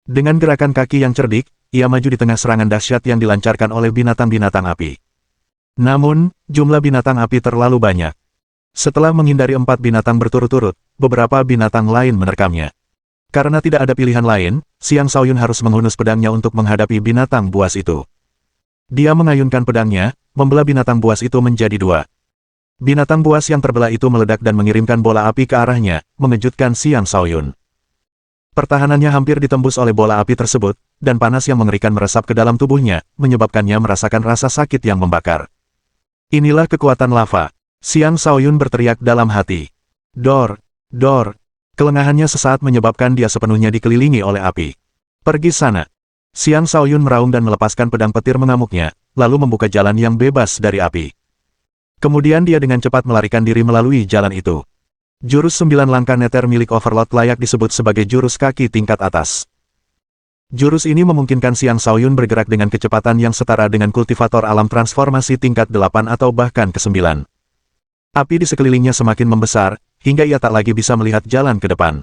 Dengan gerakan kaki yang cerdik, ia maju di tengah serangan dahsyat yang dilancarkan oleh binatang-binatang api. Namun, jumlah binatang api terlalu banyak. Setelah menghindari 4 binatang berturut-turut, beberapa binatang lain menerkamnya. Karena tidak ada pilihan lain, Xiang Shaoyun harus menghunus pedangnya untuk menghadapi binatang buas itu. Dia mengayunkan pedangnya, membelah binatang buas itu menjadi 2. Binatang buas yang terbelah itu meledak dan mengirimkan bola api ke arahnya, mengejutkan Xiang Shaoyun. Pertahanannya hampir ditembus oleh bola api tersebut, dan panas yang mengerikan meresap ke dalam tubuhnya, menyebabkannya merasakan rasa sakit yang membakar. Inilah kekuatan lava. Xiang Shaoyun berteriak dalam hati. Dor, dor. Kelengahannya sesaat menyebabkan dia sepenuhnya dikelilingi oleh api. Pergi sana. Xiang Shaoyun meraung dan melepaskan pedang petir mengamuknya, lalu membuka jalan yang bebas dari api. Kemudian dia dengan cepat melarikan diri melalui jalan itu. Jurus 9 langkah neter milik Overlord layak disebut sebagai jurus kaki tingkat atas. Jurus ini memungkinkan Xiang Shaoyun bergerak dengan kecepatan yang setara dengan kultivator alam transformasi tingkat 8 atau bahkan ke-9. Api di sekelilingnya semakin membesar, hingga ia tak lagi bisa melihat jalan ke depan.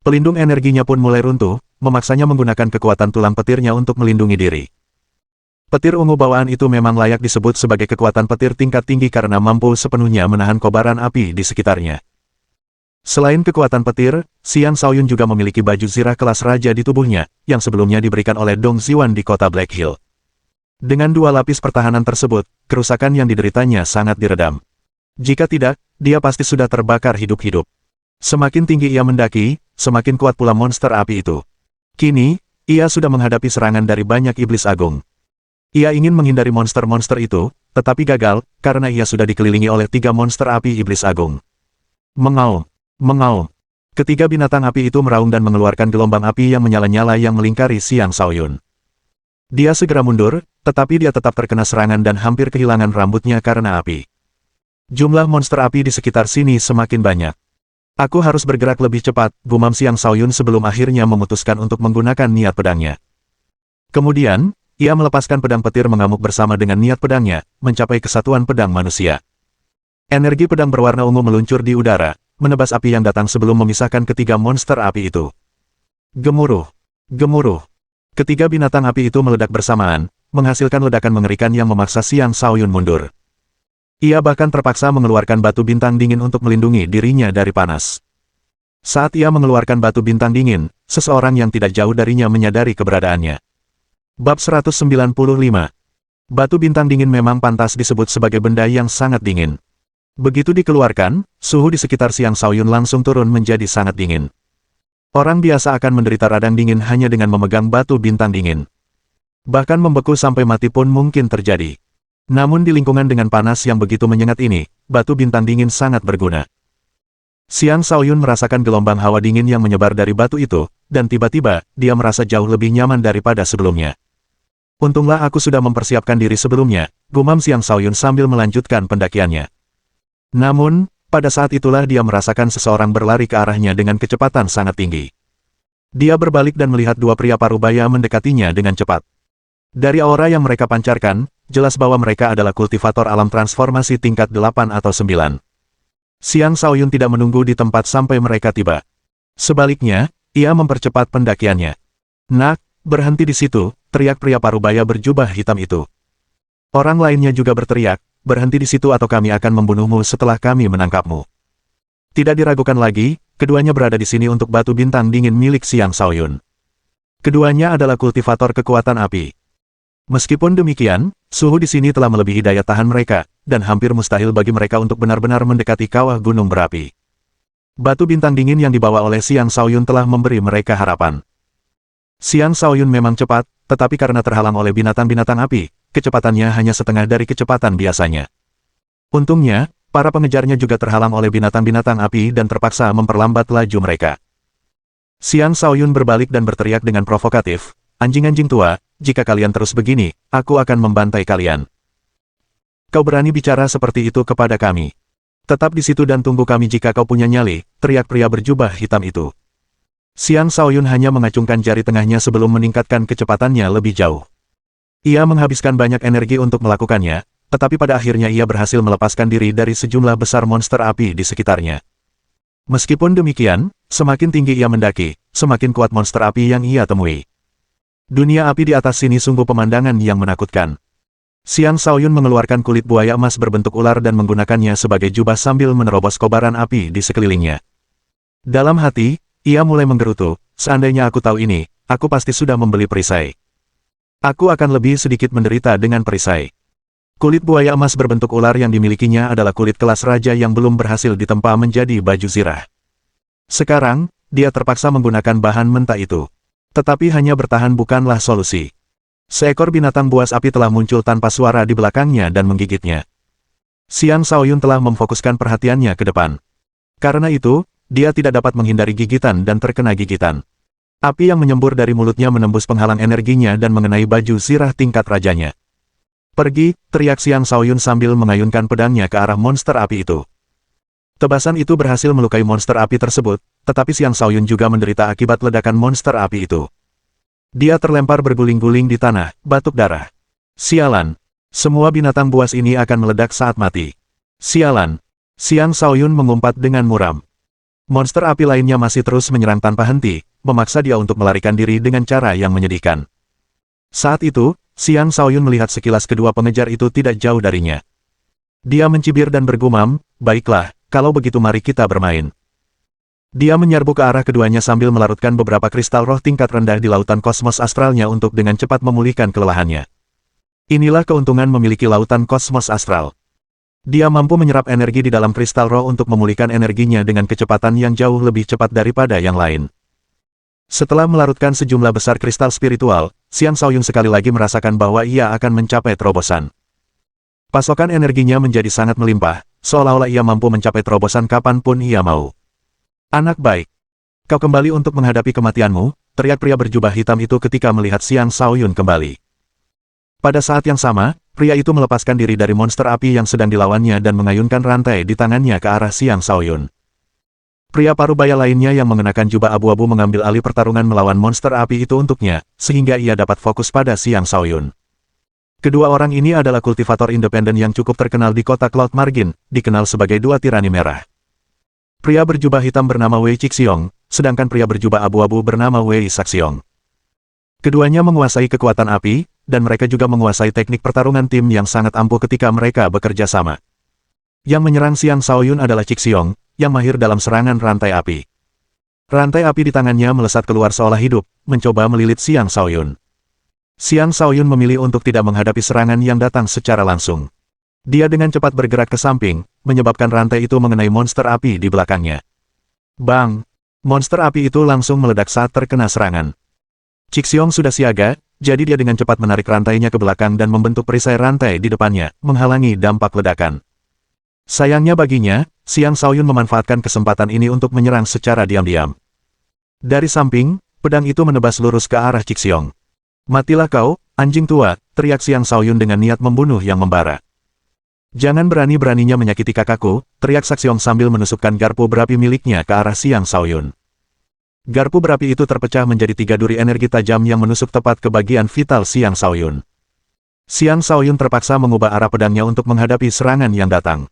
Pelindung energinya pun mulai runtuh, memaksanya menggunakan kekuatan tulang petirnya untuk melindungi diri. Petir ungu bawaan itu memang layak disebut sebagai kekuatan petir tingkat tinggi karena mampu sepenuhnya menahan kobaran api di sekitarnya. Selain kekuatan petir, Xiang Shaoyun juga memiliki baju zirah kelas raja di tubuhnya, yang sebelumnya diberikan oleh Dong Ziwan di kota Black Hill. Dengan 2 lapis pertahanan tersebut, kerusakan yang dideritanya sangat diredam. Jika tidak, dia pasti sudah terbakar hidup-hidup. Semakin tinggi ia mendaki, semakin kuat pula monster api itu. Kini, ia sudah menghadapi serangan dari banyak iblis agung. Ia ingin menghindari monster-monster itu, tetapi gagal, karena ia sudah dikelilingi oleh 3 monster api iblis agung. Mengaum, mengaum. Ketiga binatang api itu meraung dan mengeluarkan gelombang api yang menyala-nyala yang melingkari Xiang Shaoyun. Dia segera mundur, tetapi dia tetap terkena serangan dan hampir kehilangan rambutnya karena api. Jumlah monster api di sekitar sini semakin banyak. Aku harus bergerak lebih cepat, gumam Xiang Shaoyun sebelum akhirnya memutuskan untuk menggunakan niat pedangnya. Kemudian, ia melepaskan pedang petir mengamuk bersama dengan niat pedangnya, mencapai kesatuan pedang manusia. Energi pedang berwarna ungu meluncur di udara, menebas api yang datang sebelum memisahkan ketiga monster api itu. Gemuruh, gemuruh. Ketiga binatang api itu meledak bersamaan, menghasilkan ledakan mengerikan yang memaksa Xiang Shaoyun mundur. Ia bahkan terpaksa mengeluarkan batu bintang dingin untuk melindungi dirinya dari panas. Saat ia mengeluarkan batu bintang dingin, seseorang yang tidak jauh darinya menyadari keberadaannya. Bab 195. Batu bintang dingin memang pantas disebut sebagai benda yang sangat dingin. Begitu dikeluarkan, suhu di sekitar Xiang Shaoyun langsung turun menjadi sangat dingin. Orang biasa akan menderita radang dingin hanya dengan memegang batu bintang dingin. Bahkan membeku sampai mati pun mungkin terjadi. Namun di lingkungan dengan panas yang begitu menyengat ini, batu bintang dingin sangat berguna. Xiang Shaoyun merasakan gelombang hawa dingin yang menyebar dari batu itu, dan tiba-tiba, dia merasa jauh lebih nyaman daripada sebelumnya. Untunglah aku sudah mempersiapkan diri sebelumnya, gumam Xiang Shaoyun sambil melanjutkan pendakiannya. Namun, pada saat itulah dia merasakan seseorang berlari ke arahnya dengan kecepatan sangat tinggi. Dia berbalik dan melihat dua pria parubaya mendekatinya dengan cepat. Dari aura yang mereka pancarkan, jelas bahwa mereka adalah kultivator alam transformasi tingkat 8 atau 9. Xiang Shaoyun tidak menunggu di tempat sampai mereka tiba. Sebaliknya, ia mempercepat pendakiannya. "Nak, berhenti di situ," teriak pria parubaya berjubah hitam itu. Orang lainnya juga berteriak, "Berhenti di situ atau kami akan membunuhmu setelah kami menangkapmu." Tidak diragukan lagi, keduanya berada di sini untuk batu bintang dingin milik Xiang Shaoyun. Keduanya adalah kultivator kekuatan api. Meskipun demikian, suhu di sini telah melebihi daya tahan mereka, dan hampir mustahil bagi mereka untuk benar-benar mendekati kawah gunung berapi. Batu bintang dingin yang dibawa oleh Xiang Shaoyun telah memberi mereka harapan. Xiang Shaoyun memang cepat, tetapi karena terhalang oleh binatang-binatang api, kecepatannya hanya setengah dari kecepatan biasanya. Untungnya, para pengejarnya juga terhalang oleh binatang-binatang api dan terpaksa memperlambat laju mereka. Xiang Shaoyun berbalik dan berteriak dengan provokatif, "Anjing-anjing tua, jika kalian terus begini, aku akan membantai kalian. Kau berani bicara seperti itu kepada kami? Tetap di situ dan tunggu kami jika kau punya nyali," teriak pria berjubah hitam itu. Xiang Shaoyun hanya mengacungkan jari tengahnya sebelum meningkatkan kecepatannya lebih jauh. Ia menghabiskan banyak energi untuk melakukannya, tetapi pada akhirnya ia berhasil melepaskan diri dari sejumlah besar monster api di sekitarnya. Meskipun demikian, semakin tinggi ia mendaki, semakin kuat monster api yang ia temui. Dunia api di atas sini sungguh pemandangan yang menakutkan. Xiang Shaoyun mengeluarkan kulit buaya emas berbentuk ular dan menggunakannya sebagai jubah sambil menerobos kobaran api di sekelilingnya. Dalam hati, ia mulai menggerutu, "Seandainya aku tahu ini, aku pasti sudah membeli perisai. Aku akan lebih sedikit menderita dengan perisai." Kulit buaya emas berbentuk ular yang dimilikinya adalah kulit kelas raja yang belum berhasil ditempa menjadi baju zirah. Sekarang, dia terpaksa menggunakan bahan mentah itu. Tetapi hanya bertahan bukanlah solusi. Seekor binatang buas api telah muncul tanpa suara di belakangnya dan menggigitnya. Xiang Shaoyun telah memfokuskan perhatiannya ke depan. Karena itu, dia tidak dapat menghindari gigitan dan terkena gigitan. Api yang menyembur dari mulutnya menembus penghalang energinya dan mengenai baju zirah tingkat rajanya. "Pergi," teriak Xiang Shaoyun sambil mengayunkan pedangnya ke arah monster api itu. Tebasan itu berhasil melukai monster api tersebut, tetapi Xiang Shaoyun juga menderita akibat ledakan monster api itu. Dia terlempar berguling-guling di tanah, batuk darah. "Sialan! Semua binatang buas ini akan meledak saat mati. Sialan!" Xiang Shaoyun mengumpat dengan muram. Monster api lainnya masih terus menyerang tanpa henti, memaksa dia untuk melarikan diri dengan cara yang menyedihkan. Saat itu, Xiang Shaoyun melihat sekilas kedua pengejar itu tidak jauh darinya. Dia mencibir dan bergumam, "Baiklah, kalau begitu mari kita bermain." Dia menyerbu ke arah keduanya sambil melarutkan beberapa kristal roh tingkat rendah di lautan kosmos astralnya untuk dengan cepat memulihkan kelelahannya. Inilah keuntungan memiliki lautan kosmos astral. Dia mampu menyerap energi di dalam kristal roh untuk memulihkan energinya dengan kecepatan yang jauh lebih cepat daripada yang lain. Setelah melarutkan sejumlah besar kristal spiritual, Xiang Shaoyun sekali lagi merasakan bahwa ia akan mencapai terobosan. Pasokan energinya menjadi sangat melimpah, seolah-olah ia mampu mencapai terobosan kapanpun ia mau. "Anak baik, kau kembali untuk menghadapi kematianmu," teriak pria berjubah hitam itu ketika melihat Xiang Shaoyun kembali. Pada saat yang sama, pria itu melepaskan diri dari monster api yang sedang dilawannya dan mengayunkan rantai di tangannya ke arah Xiang Shaoyun. Pria parubaya lainnya yang mengenakan jubah abu-abu mengambil alih pertarungan melawan monster api itu untuknya, sehingga ia dapat fokus pada Xiang Shaoyun. Kedua orang ini adalah kultivator independen yang cukup terkenal di kota Cloud Margin, dikenal sebagai dua tirani merah. Pria berjubah hitam bernama Wei Cixiong, sedangkan pria berjubah abu-abu bernama Wei Saxiong. Keduanya menguasai kekuatan api, dan mereka juga menguasai teknik pertarungan tim yang sangat ampuh ketika mereka bekerja sama. Yang menyerang Xiang Shaoyun adalah Cixiong, yang mahir dalam serangan rantai api. Rantai api di tangannya melesat keluar seolah hidup, mencoba melilit Xiang Shaoyun. Xiang Shaoyun memilih untuk tidak menghadapi serangan yang datang secara langsung. Dia dengan cepat bergerak ke samping, menyebabkan rantai itu mengenai monster api di belakangnya. Bang! Monster api itu langsung meledak saat terkena serangan. Cixiong sudah siaga, jadi dia dengan cepat menarik rantainya ke belakang dan membentuk perisai rantai di depannya, menghalangi dampak ledakan. Sayangnya baginya, Xiang Shaoyun memanfaatkan kesempatan ini untuk menyerang secara diam-diam. Dari samping, pedang itu menebas lurus ke arah Cixiong. "Matilah kau, anjing tua," teriak Xiang Shaoyun dengan niat membunuh yang membara. "Jangan berani-beraninya menyakiti kakakku," teriak Cixiong sambil menusukkan garpu berapi miliknya ke arah Xiang Shaoyun. Garpu berapi itu terpecah menjadi 3 duri energi tajam yang menusuk tepat ke bagian vital Xiang Shaoyun. Xiang Shaoyun terpaksa mengubah arah pedangnya untuk menghadapi serangan yang datang.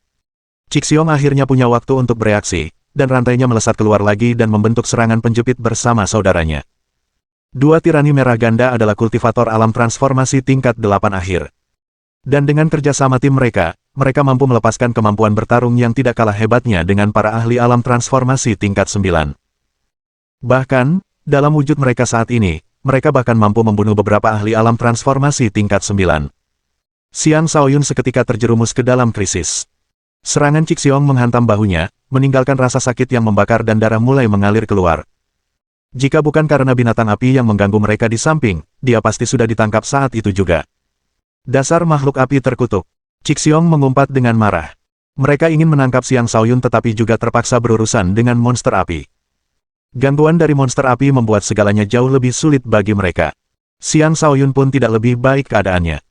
Cixiong akhirnya punya waktu untuk bereaksi, dan rantainya melesat keluar lagi dan membentuk serangan penjepit bersama saudaranya. Dua tirani merah ganda adalah kultivator alam transformasi tingkat 8 akhir. Dan dengan kerjasama tim mereka mampu melepaskan kemampuan bertarung yang tidak kalah hebatnya dengan para ahli alam transformasi tingkat 9. Bahkan, dalam wujud mereka saat ini, mereka bahkan mampu membunuh beberapa ahli alam transformasi tingkat 9. Xiang Shaoyun seketika terjerumus ke dalam krisis. Serangan Cixiong menghantam bahunya, meninggalkan rasa sakit yang membakar dan darah mulai mengalir keluar. Jika bukan karena binatang api yang mengganggu mereka di samping, dia pasti sudah ditangkap saat itu juga. Dasar makhluk api terkutuk. Cixiong mengumpat dengan marah. Mereka ingin menangkap Xiang Shaoyun tetapi juga terpaksa berurusan dengan monster api. Gangguan dari monster api membuat segalanya jauh lebih sulit bagi mereka. Xiang Shaoyun pun tidak lebih baik keadaannya.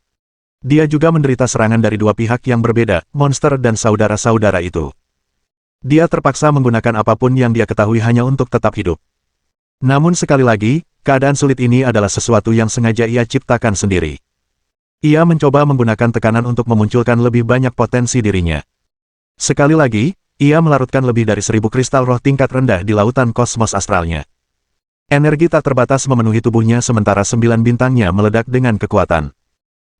Dia juga menderita serangan dari dua pihak yang berbeda, monster dan saudara-saudara itu. Dia terpaksa menggunakan apapun yang dia ketahui hanya untuk tetap hidup. Namun sekali lagi, keadaan sulit ini adalah sesuatu yang sengaja ia ciptakan sendiri. Ia mencoba menggunakan tekanan untuk memunculkan lebih banyak potensi dirinya. Sekali lagi, ia melarutkan lebih dari 1000 kristal roh tingkat rendah di lautan kosmos astralnya. Energi tak terbatas memenuhi tubuhnya sementara 9 bintangnya meledak dengan kekuatan.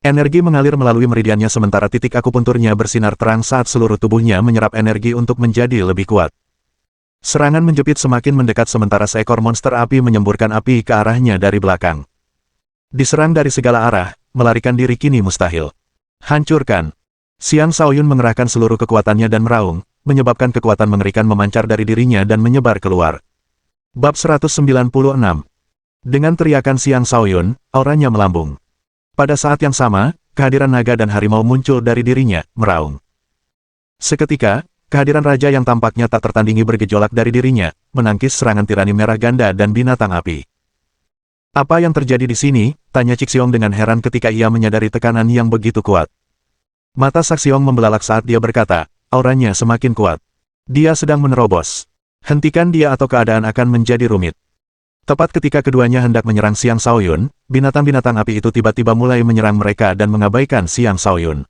Energi mengalir melalui meridiannya sementara titik akupunturnya bersinar terang saat seluruh tubuhnya menyerap energi untuk menjadi lebih kuat. Serangan menjepit semakin mendekat sementara seekor monster api menyemburkan api ke arahnya dari belakang. Diserang dari segala arah, melarikan diri kini mustahil. Hancurkan! Xiang Shaoyun mengerahkan seluruh kekuatannya dan meraung, menyebabkan kekuatan mengerikan memancar dari dirinya dan menyebar keluar. Bab 196. Dengan teriakan Xiang Shaoyun, auranya melambung. Pada saat yang sama, kehadiran naga dan harimau muncul dari dirinya, meraung. Seketika, kehadiran raja yang tampaknya tak tertandingi bergejolak dari dirinya, menangkis serangan tirani merah ganda dan binatang api. "Apa yang terjadi di sini?" tanya Cixiong dengan heran ketika ia menyadari tekanan yang begitu kuat. Mata Cixiong membelalak saat dia berkata, auranya semakin kuat. Dia sedang menerobos. Hentikan dia atau keadaan akan menjadi rumit. Tepat ketika keduanya hendak menyerang Xiang Shaoyun, binatang-binatang api itu tiba-tiba mulai menyerang mereka dan mengabaikan Xiang Shaoyun.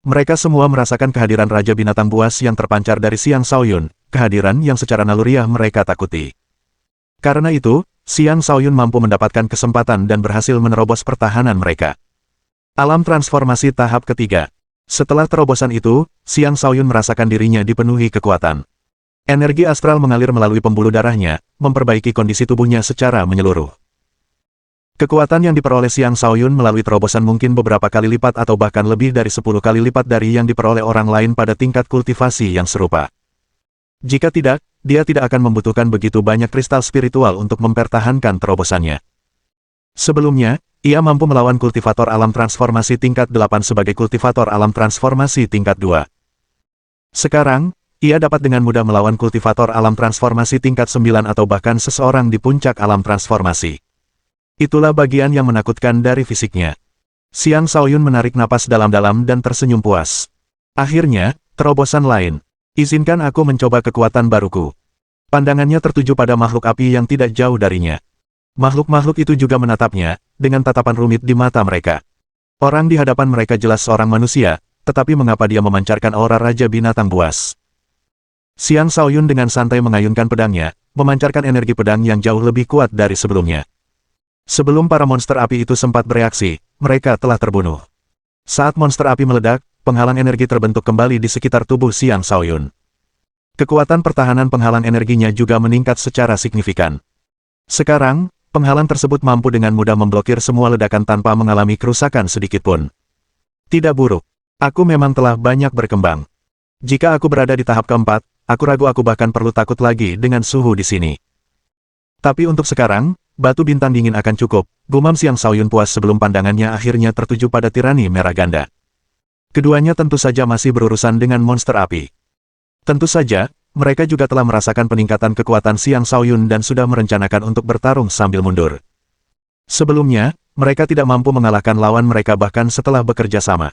Mereka semua merasakan kehadiran Raja Binatang Buas yang terpancar dari Xiang Shaoyun, kehadiran yang secara naluriah mereka takuti. Karena itu, Xiang Shaoyun mampu mendapatkan kesempatan dan berhasil menerobos pertahanan mereka. Alam transformasi tahap ketiga. Setelah terobosan itu, Xiang Shaoyun merasakan dirinya dipenuhi kekuatan. Energi astral mengalir melalui pembuluh darahnya, memperbaiki kondisi tubuhnya secara menyeluruh. Kekuatan yang diperoleh Xiang Shaoyun melalui terobosan mungkin beberapa kali lipat atau bahkan lebih dari 10 kali lipat dari yang diperoleh orang lain pada tingkat kultivasi yang serupa. Jika tidak, dia tidak akan membutuhkan begitu banyak kristal spiritual untuk mempertahankan terobosannya. Sebelumnya, ia mampu melawan kultivator alam transformasi tingkat 8 sebagai kultivator alam transformasi tingkat 2. Sekarang, ia dapat dengan mudah melawan kultivator alam transformasi tingkat 9 atau bahkan seseorang di puncak alam transformasi. Itulah bagian yang menakutkan dari fisiknya. Xiang Shaoyun menarik napas dalam-dalam dan tersenyum puas. Akhirnya, terobosan lain. Izinkan aku mencoba kekuatan baruku. Pandangannya tertuju pada makhluk api yang tidak jauh darinya. Makhluk-makhluk itu juga menatapnya, dengan tatapan rumit di mata mereka. Orang di hadapan mereka jelas seorang manusia, tetapi mengapa dia memancarkan aura Raja Binatang Buas? Xiang Shaoyun dengan santai mengayunkan pedangnya, memancarkan energi pedang yang jauh lebih kuat dari sebelumnya. Sebelum para monster api itu sempat bereaksi, mereka telah terbunuh. Saat monster api meledak, penghalang energi terbentuk kembali di sekitar tubuh Xiang Shaoyun. Kekuatan pertahanan penghalang energinya juga meningkat secara signifikan. Sekarang, penghalang tersebut mampu dengan mudah memblokir semua ledakan tanpa mengalami kerusakan sedikitpun. Tidak buruk. Aku memang telah banyak berkembang. Jika aku berada di tahap keempat, aku ragu aku bahkan perlu takut lagi dengan suhu di sini. Tapi untuk sekarang, batu bintang dingin akan cukup, gumam Xiang Shaoyun puas sebelum pandangannya akhirnya tertuju pada tirani merah ganda. Keduanya tentu saja masih berurusan dengan monster api. Tentu saja, mereka juga telah merasakan peningkatan kekuatan Xiang Shaoyun dan sudah merencanakan untuk bertarung sambil mundur. Sebelumnya, mereka tidak mampu mengalahkan lawan mereka bahkan setelah bekerja sama.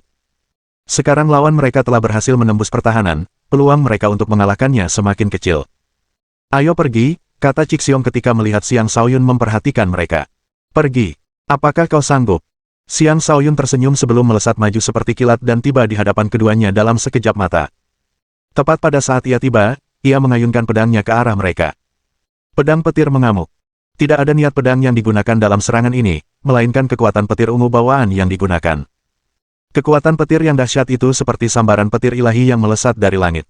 Sekarang lawan mereka telah berhasil menembus pertahanan, peluang mereka untuk mengalahkannya semakin kecil. Ayo pergi, kata Cixiong ketika melihat Xiang Shaoyun memperhatikan mereka. Pergi. Apakah kau sanggup? Xiang Shaoyun tersenyum sebelum melesat maju seperti kilat dan tiba di hadapan keduanya dalam sekejap mata. Tepat pada saat ia tiba, ia mengayunkan pedangnya ke arah mereka. Pedang petir mengamuk. Tidak ada niat pedang yang digunakan dalam serangan ini, melainkan kekuatan petir ungu bawaan yang digunakan. Kekuatan petir yang dahsyat itu seperti sambaran petir ilahi yang melesat dari langit.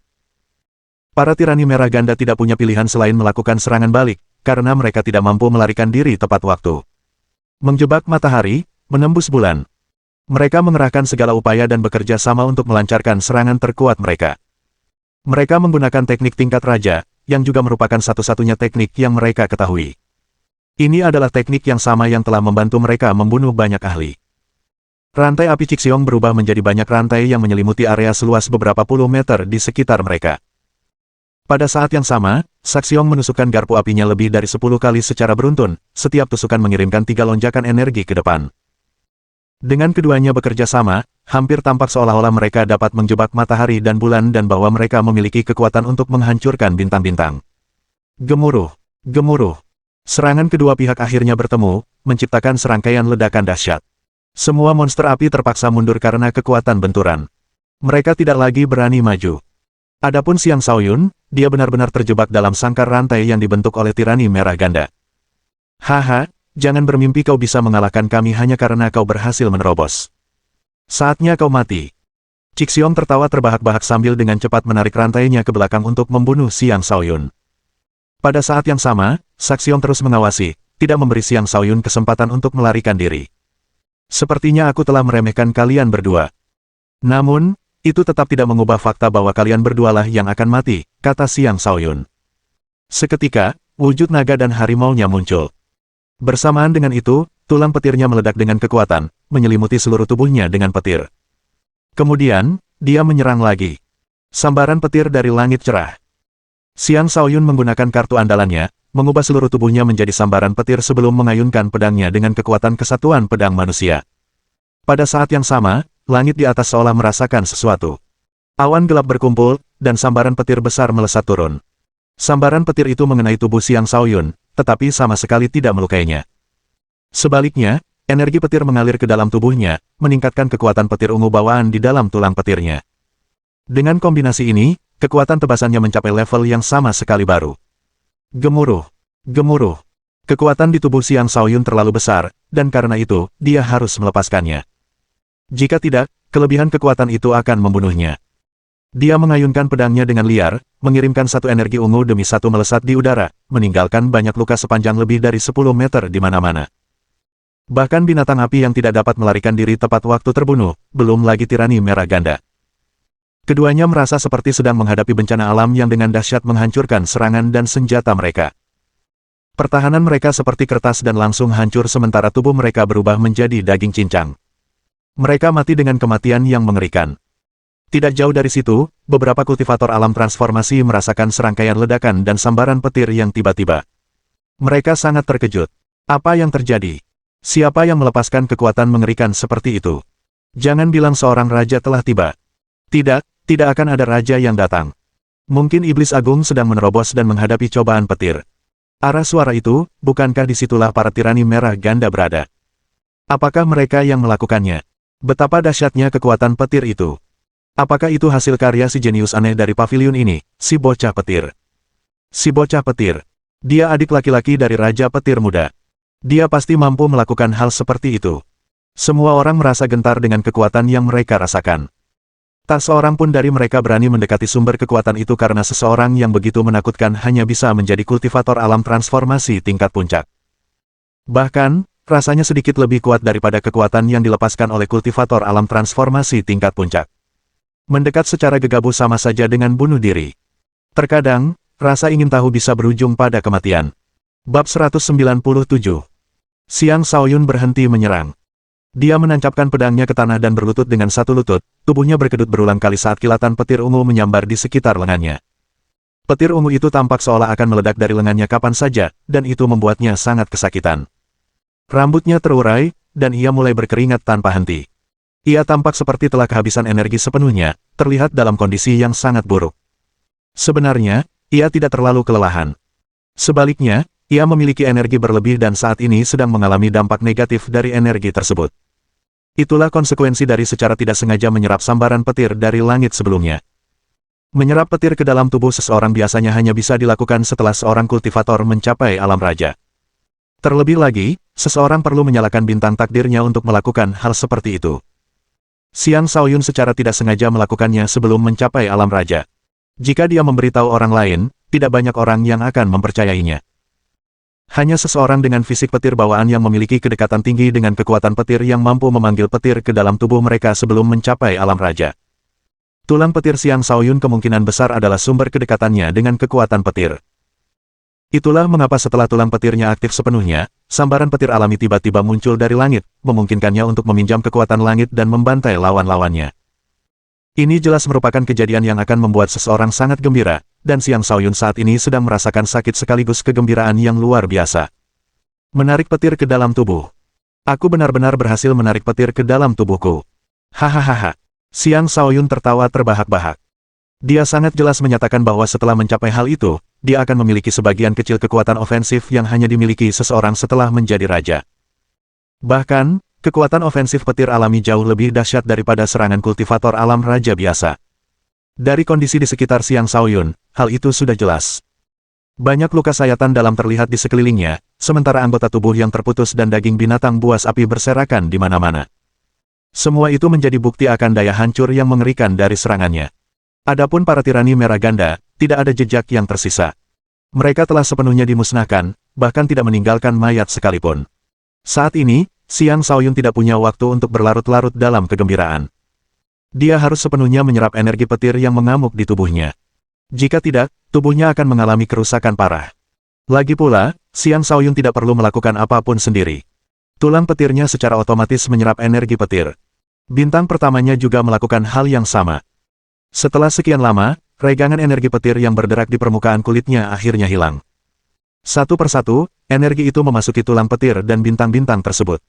Para tirani merah ganda tidak punya pilihan selain melakukan serangan balik, karena mereka tidak mampu melarikan diri tepat waktu. Menjebak matahari, menembus bulan. Mereka mengerahkan segala upaya dan bekerja sama untuk melancarkan serangan terkuat mereka. Mereka menggunakan teknik tingkat raja, yang juga merupakan satu-satunya teknik yang mereka ketahui. Ini adalah teknik yang sama yang telah membantu mereka membunuh banyak ahli. Rantai api Cixiong berubah menjadi banyak rantai yang menyelimuti area seluas beberapa puluh meter di sekitar mereka. Pada saat yang sama, Saxiong menusukkan garpu apinya lebih dari 10 kali secara beruntun, setiap tusukan mengirimkan 3 lonjakan energi ke depan. Dengan keduanya bekerja sama, hampir tampak seolah-olah mereka dapat menjebak matahari dan bulan dan bahwa mereka memiliki kekuatan untuk menghancurkan bintang-bintang. Gemuruh, gemuruh. Serangan kedua pihak akhirnya bertemu, menciptakan serangkaian ledakan dahsyat. Semua monster api terpaksa mundur karena kekuatan benturan. Mereka tidak lagi berani maju. Adapun Xiang Shaoyun, dia benar-benar terjebak dalam sangkar rantai yang dibentuk oleh tirani merah ganda. Haha, jangan bermimpi kau bisa mengalahkan kami hanya karena kau berhasil menerobos. Saatnya kau mati. Cixiong tertawa terbahak-bahak sambil dengan cepat menarik rantainya ke belakang untuk membunuh Xiang Shaoyun. Pada saat yang sama, Saxiong terus mengawasi, tidak memberi Xiang Shaoyun kesempatan untuk melarikan diri. Sepertinya aku telah meremehkan kalian berdua. Namun, itu tetap tidak mengubah fakta bahwa kalian berdualah yang akan mati, kata Xiang Shaoyun. Seketika, wujud naga dan harimau-nya muncul. Bersamaan dengan itu, tulang petirnya meledak dengan kekuatan, menyelimuti seluruh tubuhnya dengan petir. Kemudian, dia menyerang lagi. Sambaran petir dari langit cerah. Xiang Shaoyun menggunakan kartu andalannya, mengubah seluruh tubuhnya menjadi sambaran petir sebelum mengayunkan pedangnya dengan kekuatan kesatuan pedang manusia. Pada saat yang sama, langit di atas seolah merasakan sesuatu. Awan gelap berkumpul, dan sambaran petir besar melesat turun. Sambaran petir itu mengenai tubuh Xiang Shaoyun, tetapi sama sekali tidak melukainya. Sebaliknya, energi petir mengalir ke dalam tubuhnya, meningkatkan kekuatan petir ungu bawaan di dalam tulang petirnya. Dengan kombinasi ini, kekuatan tebasannya mencapai level yang sama sekali baru. Gemuruh, gemuruh. Kekuatan di tubuh Xiang Shaoyun terlalu besar, dan karena itu, dia harus melepaskannya. Jika tidak, kelebihan kekuatan itu akan membunuhnya. Dia mengayunkan pedangnya dengan liar, mengirimkan satu energi ungu demi satu melesat di udara, meninggalkan banyak luka sepanjang lebih dari 10 meter di mana-mana. Bahkan binatang api yang tidak dapat melarikan diri tepat waktu terbunuh, belum lagi tirani merah ganda. Keduanya merasa seperti sedang menghadapi bencana alam yang dengan dahsyat menghancurkan serangan dan senjata mereka. Pertahanan mereka seperti kertas dan langsung hancur sementara tubuh mereka berubah menjadi daging cincang. Mereka mati dengan kematian yang mengerikan. Tidak jauh dari situ, beberapa kultivator alam transformasi merasakan serangkaian ledakan dan sambaran petir yang tiba-tiba. Mereka sangat terkejut. Apa yang terjadi? Siapa yang melepaskan kekuatan mengerikan seperti itu? Jangan bilang seorang raja telah tiba. Tidak, tidak akan ada raja yang datang. Mungkin iblis agung sedang menerobos dan menghadapi cobaan petir. Arah suara itu, bukankah disitulah para tirani merah ganda berada? Apakah mereka yang melakukannya? Betapa dahsyatnya kekuatan petir itu. Apakah itu hasil karya si jenius aneh dari pavilion ini, si bocah petir? Si bocah petir. Dia adik laki-laki dari Raja Petir Muda. Dia pasti mampu melakukan hal seperti itu. Semua orang merasa gentar dengan kekuatan yang mereka rasakan. Tak seorang pun dari mereka berani mendekati sumber kekuatan itu karena seseorang yang begitu menakutkan hanya bisa menjadi kultivator alam transformasi tingkat puncak. Bahkan, rasanya sedikit lebih kuat daripada kekuatan yang dilepaskan oleh kultivator alam transformasi tingkat puncak. Mendekat secara gegabah sama saja dengan bunuh diri. Terkadang, rasa ingin tahu bisa berujung pada kematian. Bab 197. Xiang Shaoyun berhenti menyerang. Dia menancapkan pedangnya ke tanah dan berlutut dengan satu lutut, tubuhnya berkedut berulang kali saat kilatan petir ungu menyambar di sekitar lengannya. Petir ungu itu tampak seolah akan meledak dari lengannya kapan saja, dan itu membuatnya sangat kesakitan. Rambutnya terurai, dan ia mulai berkeringat tanpa henti. Ia tampak seperti telah kehabisan energi sepenuhnya, terlihat dalam kondisi yang sangat buruk. Sebenarnya, ia tidak terlalu kelelahan. Sebaliknya, ia memiliki energi berlebih dan saat ini sedang mengalami dampak negatif dari energi tersebut. Itulah konsekuensi dari secara tidak sengaja menyerap sambaran petir dari langit sebelumnya. Menyerap petir ke dalam tubuh seseorang biasanya hanya bisa dilakukan setelah seorang kultivator mencapai alam raja. Terlebih lagi, seseorang perlu menyalakan bintang takdirnya untuk melakukan hal seperti itu. Xiang Shaoyun secara tidak sengaja melakukannya sebelum mencapai alam raja. Jika dia memberitahu orang lain, tidak banyak orang yang akan mempercayainya. Hanya seseorang dengan fisik petir bawaan yang memiliki kedekatan tinggi dengan kekuatan petir yang mampu memanggil petir ke dalam tubuh mereka sebelum mencapai alam raja. Tulang petir Xiang Shaoyun kemungkinan besar adalah sumber kedekatannya dengan kekuatan petir. Itulah mengapa setelah tulang petirnya aktif sepenuhnya, sambaran petir alami tiba-tiba muncul dari langit, memungkinkannya untuk meminjam kekuatan langit dan membantai lawan-lawannya. Ini jelas merupakan kejadian yang akan membuat seseorang sangat gembira, dan Xiang Shaoyun saat ini sedang merasakan sakit sekaligus kegembiraan yang luar biasa. Menarik petir ke dalam tubuh. Aku benar-benar berhasil menarik petir ke dalam tubuhku. Hahaha. Xiang Shaoyun tertawa terbahak-bahak. Dia sangat jelas menyatakan bahwa setelah mencapai hal itu, dia akan memiliki sebagian kecil kekuatan ofensif yang hanya dimiliki seseorang setelah menjadi raja. Bahkan, kekuatan ofensif petir alami jauh lebih dahsyat daripada serangan kultivator alam raja biasa. Dari kondisi di sekitar Xiang Shaoyun, hal itu sudah jelas. Banyak luka sayatan dalam terlihat di sekelilingnya, sementara anggota tubuh yang terputus dan daging binatang buas api berserakan di mana-mana. Semua itu menjadi bukti akan daya hancur yang mengerikan dari serangannya. Adapun para tirani merah ganda, tidak ada jejak yang tersisa. Mereka telah sepenuhnya dimusnahkan, bahkan tidak meninggalkan mayat sekalipun. Saat ini, Xiang Shaoyun tidak punya waktu untuk berlarut-larut dalam kegembiraan. Dia harus sepenuhnya menyerap energi petir yang mengamuk di tubuhnya. Jika tidak, tubuhnya akan mengalami kerusakan parah. Lagi pula, Xiang Shaoyun tidak perlu melakukan apapun sendiri. Tulang petirnya secara otomatis menyerap energi petir. Bintang pertamanya juga melakukan hal yang sama. Setelah sekian lama, regangan energi petir yang berderak di permukaan kulitnya akhirnya hilang. Satu persatu, energi itu memasuki tulang petir dan bintang-bintang tersebut.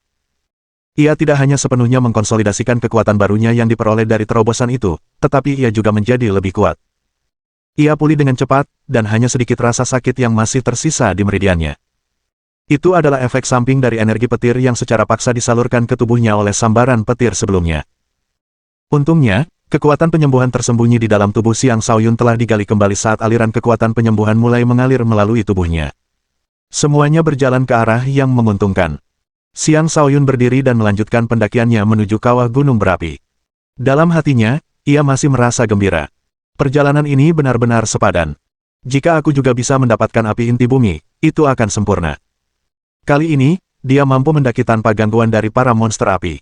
Ia tidak hanya sepenuhnya mengkonsolidasikan kekuatan barunya yang diperoleh dari terobosan itu, tetapi ia juga menjadi lebih kuat. Ia pulih dengan cepat, dan hanya sedikit rasa sakit yang masih tersisa di meridiannya. Itu adalah efek samping dari energi petir yang secara paksa disalurkan ke tubuhnya oleh sambaran petir sebelumnya. Untungnya, kekuatan penyembuhan tersembunyi di dalam tubuh Xiang Shaoyun telah digali kembali saat aliran kekuatan penyembuhan mulai mengalir melalui tubuhnya. Semuanya berjalan ke arah yang menguntungkan. Xiang Shaoyun berdiri dan melanjutkan pendakiannya menuju kawah gunung berapi. Dalam hatinya, ia masih merasa gembira. Perjalanan ini benar-benar sepadan. Jika aku juga bisa mendapatkan api inti bumi, itu akan sempurna. Kali ini, dia mampu mendaki tanpa gangguan dari para monster api.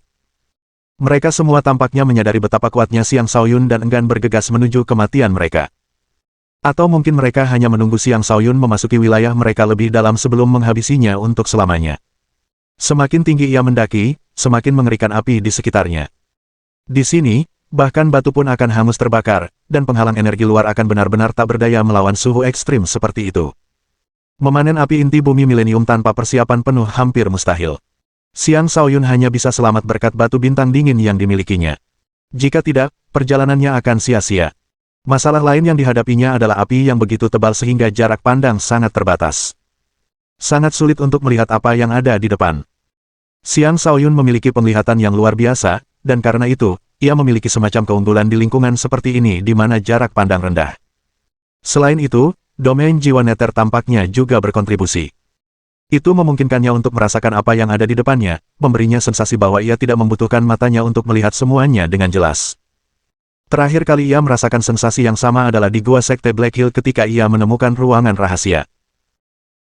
Mereka semua tampaknya menyadari betapa kuatnya Xiang Shaoyun dan enggan bergegas menuju kematian mereka. Atau mungkin mereka hanya menunggu Xiang Shaoyun memasuki wilayah mereka lebih dalam sebelum menghabisinya untuk selamanya. Semakin tinggi ia mendaki, semakin mengerikan api di sekitarnya. Di sini, bahkan batu pun akan hangus terbakar, dan penghalang energi luar akan benar-benar tak berdaya melawan suhu ekstrim seperti itu. Memanen api inti bumi milenium tanpa persiapan penuh hampir mustahil. Xiang Shaoyun hanya bisa selamat berkat batu bintang dingin yang dimilikinya. Jika tidak, perjalanannya akan sia-sia. Masalah lain yang dihadapinya adalah api yang begitu tebal sehingga jarak pandang sangat terbatas. Sangat sulit untuk melihat apa yang ada di depan. Xiang Shaoyun memiliki penglihatan yang luar biasa, dan karena itu, ia memiliki semacam keunggulan di lingkungan seperti ini di mana jarak pandang rendah. Selain itu, domain jiwa neter tampaknya juga berkontribusi. Itu memungkinkannya untuk merasakan apa yang ada di depannya, memberinya sensasi bahwa ia tidak membutuhkan matanya untuk melihat semuanya dengan jelas. Terakhir kali ia merasakan sensasi yang sama adalah di Gua Sekte Black Hill ketika ia menemukan ruangan rahasia.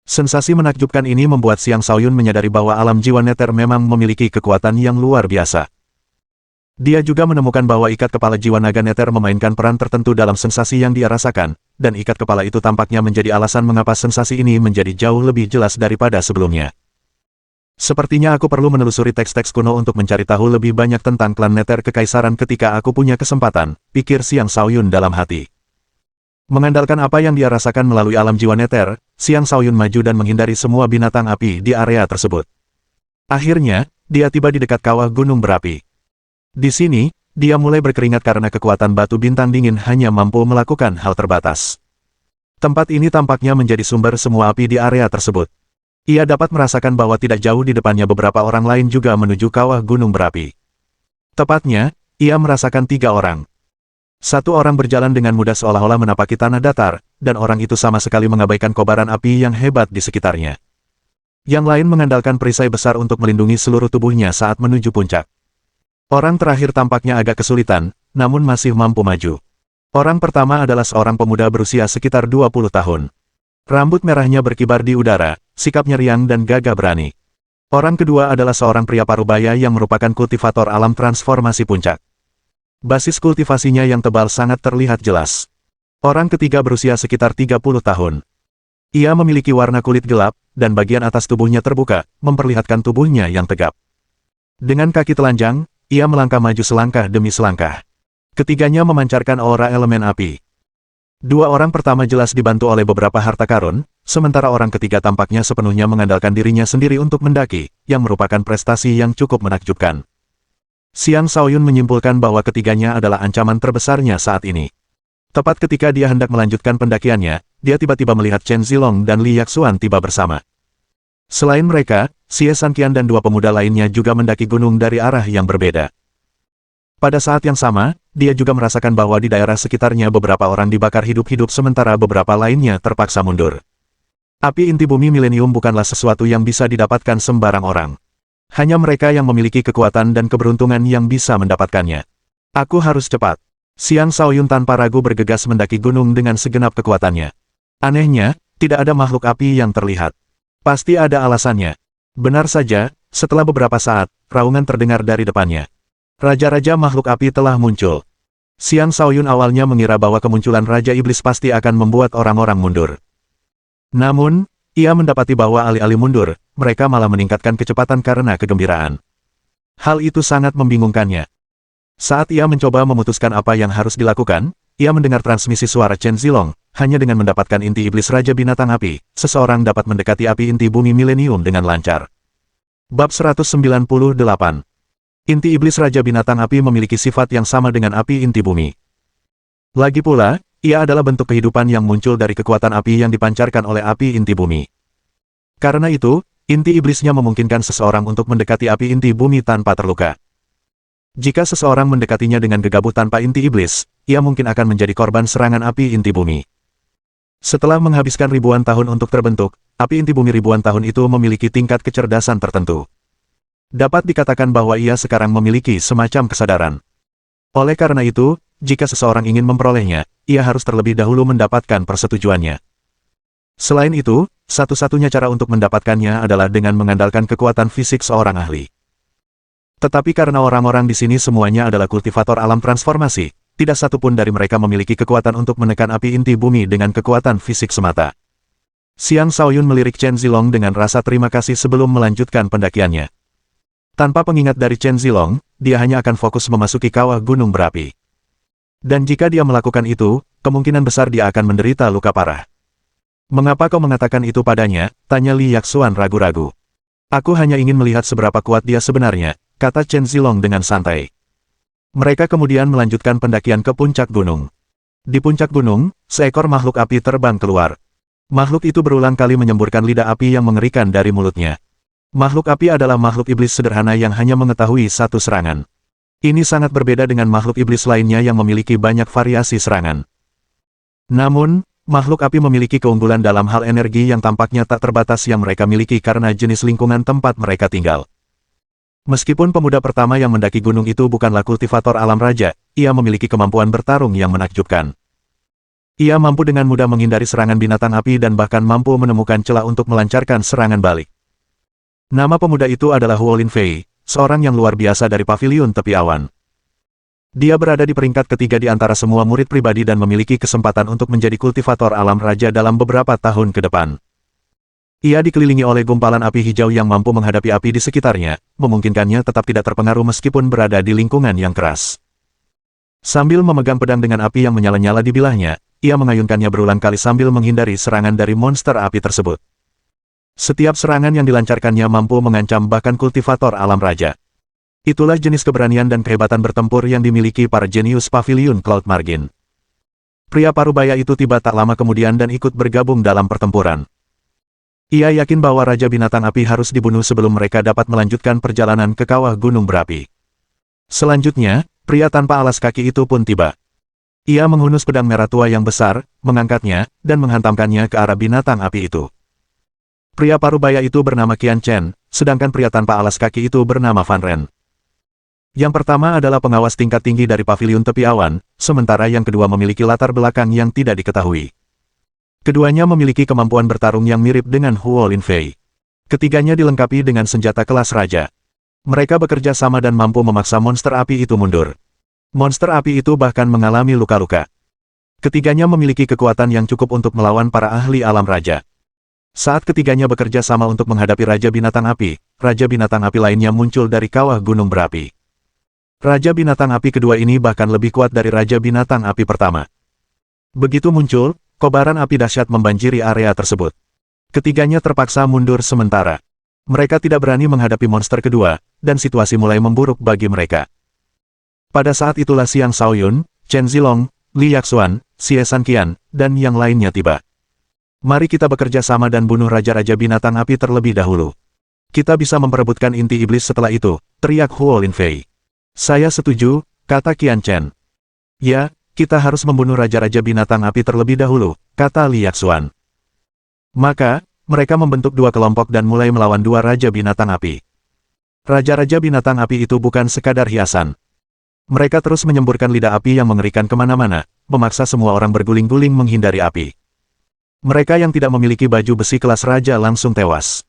Sensasi menakjubkan ini membuat Xiang Shaoyun menyadari bahwa alam jiwa neter memang memiliki kekuatan yang luar biasa. Dia juga menemukan bahwa ikat kepala jiwa naga neter memainkan peran tertentu dalam sensasi yang dia rasakan, dan ikat kepala itu tampaknya menjadi alasan mengapa sensasi ini menjadi jauh lebih jelas daripada sebelumnya. Sepertinya aku perlu menelusuri teks-teks kuno untuk mencari tahu lebih banyak tentang klan neter kekaisaran ketika aku punya kesempatan, pikir Xiang Shaoyun dalam hati. Mengandalkan apa yang dia rasakan melalui alam jiwa neter, Xiang Shaoyun maju dan menghindari semua binatang api di area tersebut. Akhirnya, dia tiba di dekat kawah gunung berapi. Di sini, dia mulai berkeringat karena kekuatan batu bintang dingin hanya mampu melakukan hal terbatas. Tempat ini tampaknya menjadi sumber semua api di area tersebut. Ia dapat merasakan bahwa tidak jauh di depannya beberapa orang lain juga menuju kawah gunung berapi. Tepatnya, ia merasakan 3 orang. Satu orang berjalan dengan mudah seolah-olah menapaki tanah datar, dan orang itu sama sekali mengabaikan kobaran api yang hebat di sekitarnya. Yang lain mengandalkan perisai besar untuk melindungi seluruh tubuhnya saat menuju puncak. Orang terakhir tampaknya agak kesulitan, namun masih mampu maju. Orang pertama adalah seorang pemuda berusia sekitar 20 tahun. Rambut merahnya berkibar di udara, sikapnya riang dan gagah berani. Orang kedua adalah seorang pria parubaya yang merupakan kultivator alam transformasi puncak. Basis kultivasinya yang tebal sangat terlihat jelas. Orang ketiga berusia sekitar 30 tahun. Ia memiliki warna kulit gelap, dan bagian atas tubuhnya terbuka, memperlihatkan tubuhnya yang tegap. Dengan kaki telanjang, ia melangkah maju selangkah demi selangkah. Ketiganya memancarkan aura elemen api. 2 orang pertama jelas dibantu oleh beberapa harta karun, sementara orang ketiga tampaknya sepenuhnya mengandalkan dirinya sendiri untuk mendaki, yang merupakan prestasi yang cukup menakjubkan. Xiang Shaoyun menyimpulkan bahwa ketiganya adalah ancaman terbesarnya saat ini. Tepat ketika dia hendak melanjutkan pendakiannya, dia tiba-tiba melihat Chen Zilong dan Li Yaxuan tiba bersama. Selain mereka, Xie Sanqian dan 2 pemuda lainnya juga mendaki gunung dari arah yang berbeda. Pada saat yang sama, dia juga merasakan bahwa di daerah sekitarnya beberapa orang dibakar hidup-hidup sementara beberapa lainnya terpaksa mundur. Api inti bumi milenium bukanlah sesuatu yang bisa didapatkan sembarang orang. Hanya mereka yang memiliki kekuatan dan keberuntungan yang bisa mendapatkannya. Aku harus cepat. Xiang Shaoyun tanpa ragu bergegas mendaki gunung dengan segenap kekuatannya. Anehnya, tidak ada makhluk api yang terlihat. Pasti ada alasannya. Benar saja, setelah beberapa saat, raungan terdengar dari depannya. Raja-raja makhluk api telah muncul. Xiang Shaoyun awalnya mengira bahwa kemunculan Raja Iblis pasti akan membuat orang-orang mundur. Namun, ia mendapati bahwa alih-alih mundur, mereka malah meningkatkan kecepatan karena kegembiraan. Hal itu sangat membingungkannya. Saat ia mencoba memutuskan apa yang harus dilakukan, ia mendengar transmisi suara Chen Zilong. Hanya dengan mendapatkan inti iblis Raja Binatang Api, seseorang dapat mendekati api inti bumi milenium dengan lancar. Bab 198. Inti iblis Raja Binatang Api memiliki sifat yang sama dengan api inti bumi. Lagi pula, ia adalah bentuk kehidupan yang muncul dari kekuatan api yang dipancarkan oleh api inti bumi. Karena itu, inti iblisnya memungkinkan seseorang untuk mendekati api inti bumi tanpa terluka. Jika seseorang mendekatinya dengan gegabah tanpa inti iblis, ia mungkin akan menjadi korban serangan api inti bumi. Setelah menghabiskan ribuan tahun untuk terbentuk, api inti bumi ribuan tahun itu memiliki tingkat kecerdasan tertentu. Dapat dikatakan bahwa ia sekarang memiliki semacam kesadaran. Oleh karena itu, jika seseorang ingin memperolehnya, ia harus terlebih dahulu mendapatkan persetujuannya. Selain itu, satu-satunya cara untuk mendapatkannya adalah dengan mengandalkan kekuatan fisik seorang ahli. Tetapi karena orang-orang di sini semuanya adalah kultivator alam transformasi, tidak satu pun dari mereka memiliki kekuatan untuk menekan api inti bumi dengan kekuatan fisik semata. Xiang Shaoyun melirik Chen Zilong dengan rasa terima kasih sebelum melanjutkan pendakiannya. Tanpa pengingat dari Chen Zilong, dia hanya akan fokus memasuki kawah gunung berapi. Dan jika dia melakukan itu, kemungkinan besar dia akan menderita luka parah. Mengapa kau mengatakan itu padanya? Tanya Li Yaxuan ragu-ragu. Aku hanya ingin melihat seberapa kuat dia sebenarnya, kata Chen Zilong dengan santai. Mereka kemudian melanjutkan pendakian ke puncak gunung. Di puncak gunung, seekor makhluk api terbang keluar. Makhluk itu berulang kali menyemburkan lidah api yang mengerikan dari mulutnya. Makhluk api adalah makhluk iblis sederhana yang hanya mengetahui satu serangan. Ini sangat berbeda dengan makhluk iblis lainnya yang memiliki banyak variasi serangan. Namun, makhluk api memiliki keunggulan dalam hal energi yang tampaknya tak terbatas yang mereka miliki karena jenis lingkungan tempat mereka tinggal. Meskipun pemuda pertama yang mendaki gunung itu bukanlah kultivator alam raja, ia memiliki kemampuan bertarung yang menakjubkan. Ia mampu dengan mudah menghindari serangan binatang api dan bahkan mampu menemukan celah untuk melancarkan serangan balik. Nama pemuda itu adalah Huo Lin Fei, seorang yang luar biasa dari paviliun tepi awan. Dia berada di peringkat ketiga di antara semua murid pribadi dan memiliki kesempatan untuk menjadi kultivator alam raja dalam beberapa tahun ke depan. Ia dikelilingi oleh gumpalan api hijau yang mampu menghadapi api di sekitarnya, memungkinkannya tetap tidak terpengaruh meskipun berada di lingkungan yang keras. Sambil memegang pedang dengan api yang menyala-nyala di bilahnya, ia mengayunkannya berulang kali sambil menghindari serangan dari monster api tersebut. Setiap serangan yang dilancarkannya mampu mengancam bahkan kultivator alam raja. Itulah jenis keberanian dan kehebatan bertempur yang dimiliki para jenius Paviliun Cloud Margin. Pria parubaya itu tiba tak lama kemudian dan ikut bergabung dalam pertempuran. Ia yakin bahwa Raja Binatang Api harus dibunuh sebelum mereka dapat melanjutkan perjalanan ke kawah gunung berapi. Selanjutnya, pria tanpa alas kaki itu pun tiba. Ia menghunus pedang merah tua yang besar, mengangkatnya, dan menghantamkannya ke arah binatang api itu. Pria parubaya itu bernama Qian Chen, sedangkan pria tanpa alas kaki itu bernama Fan Ren. Yang pertama adalah pengawas tingkat tinggi dari Paviliun Tepi Awan, sementara yang kedua memiliki latar belakang yang tidak diketahui. Keduanya memiliki kemampuan bertarung yang mirip dengan Huo Linfei. Ketiganya dilengkapi dengan senjata kelas raja. Mereka bekerja sama dan mampu memaksa monster api itu mundur. Monster api itu bahkan mengalami luka-luka. Ketiganya memiliki kekuatan yang cukup untuk melawan para ahli alam raja. Saat ketiganya bekerja sama untuk menghadapi Raja Binatang Api lainnya muncul dari kawah gunung berapi. Raja Binatang Api kedua ini bahkan lebih kuat dari Raja Binatang Api pertama. Begitu muncul, kobaran api dahsyat membanjiri area tersebut. Ketiganya terpaksa mundur sementara. Mereka tidak berani menghadapi monster kedua, dan situasi mulai memburuk bagi mereka. Pada saat itulah Xiang Shaoyun, Chen Zilong, Li Yaxuan, Xie Sanqian, dan yang lainnya tiba. Mari kita bekerja sama dan bunuh Raja-Raja Binatang Api terlebih dahulu. Kita bisa memperebutkan inti iblis setelah itu, teriak Huo Linfei. Saya setuju, kata Qian Chen. Ya, kita harus membunuh Raja-Raja Binatang Api terlebih dahulu, kata Li Yaxuan. Maka, mereka membentuk dua kelompok dan mulai melawan dua Raja Binatang Api. Raja-Raja Binatang Api itu bukan sekadar hiasan. Mereka terus menyemburkan lidah api yang mengerikan kemana-mana, memaksa semua orang berguling-guling menghindari api. Mereka yang tidak memiliki baju besi kelas raja langsung tewas.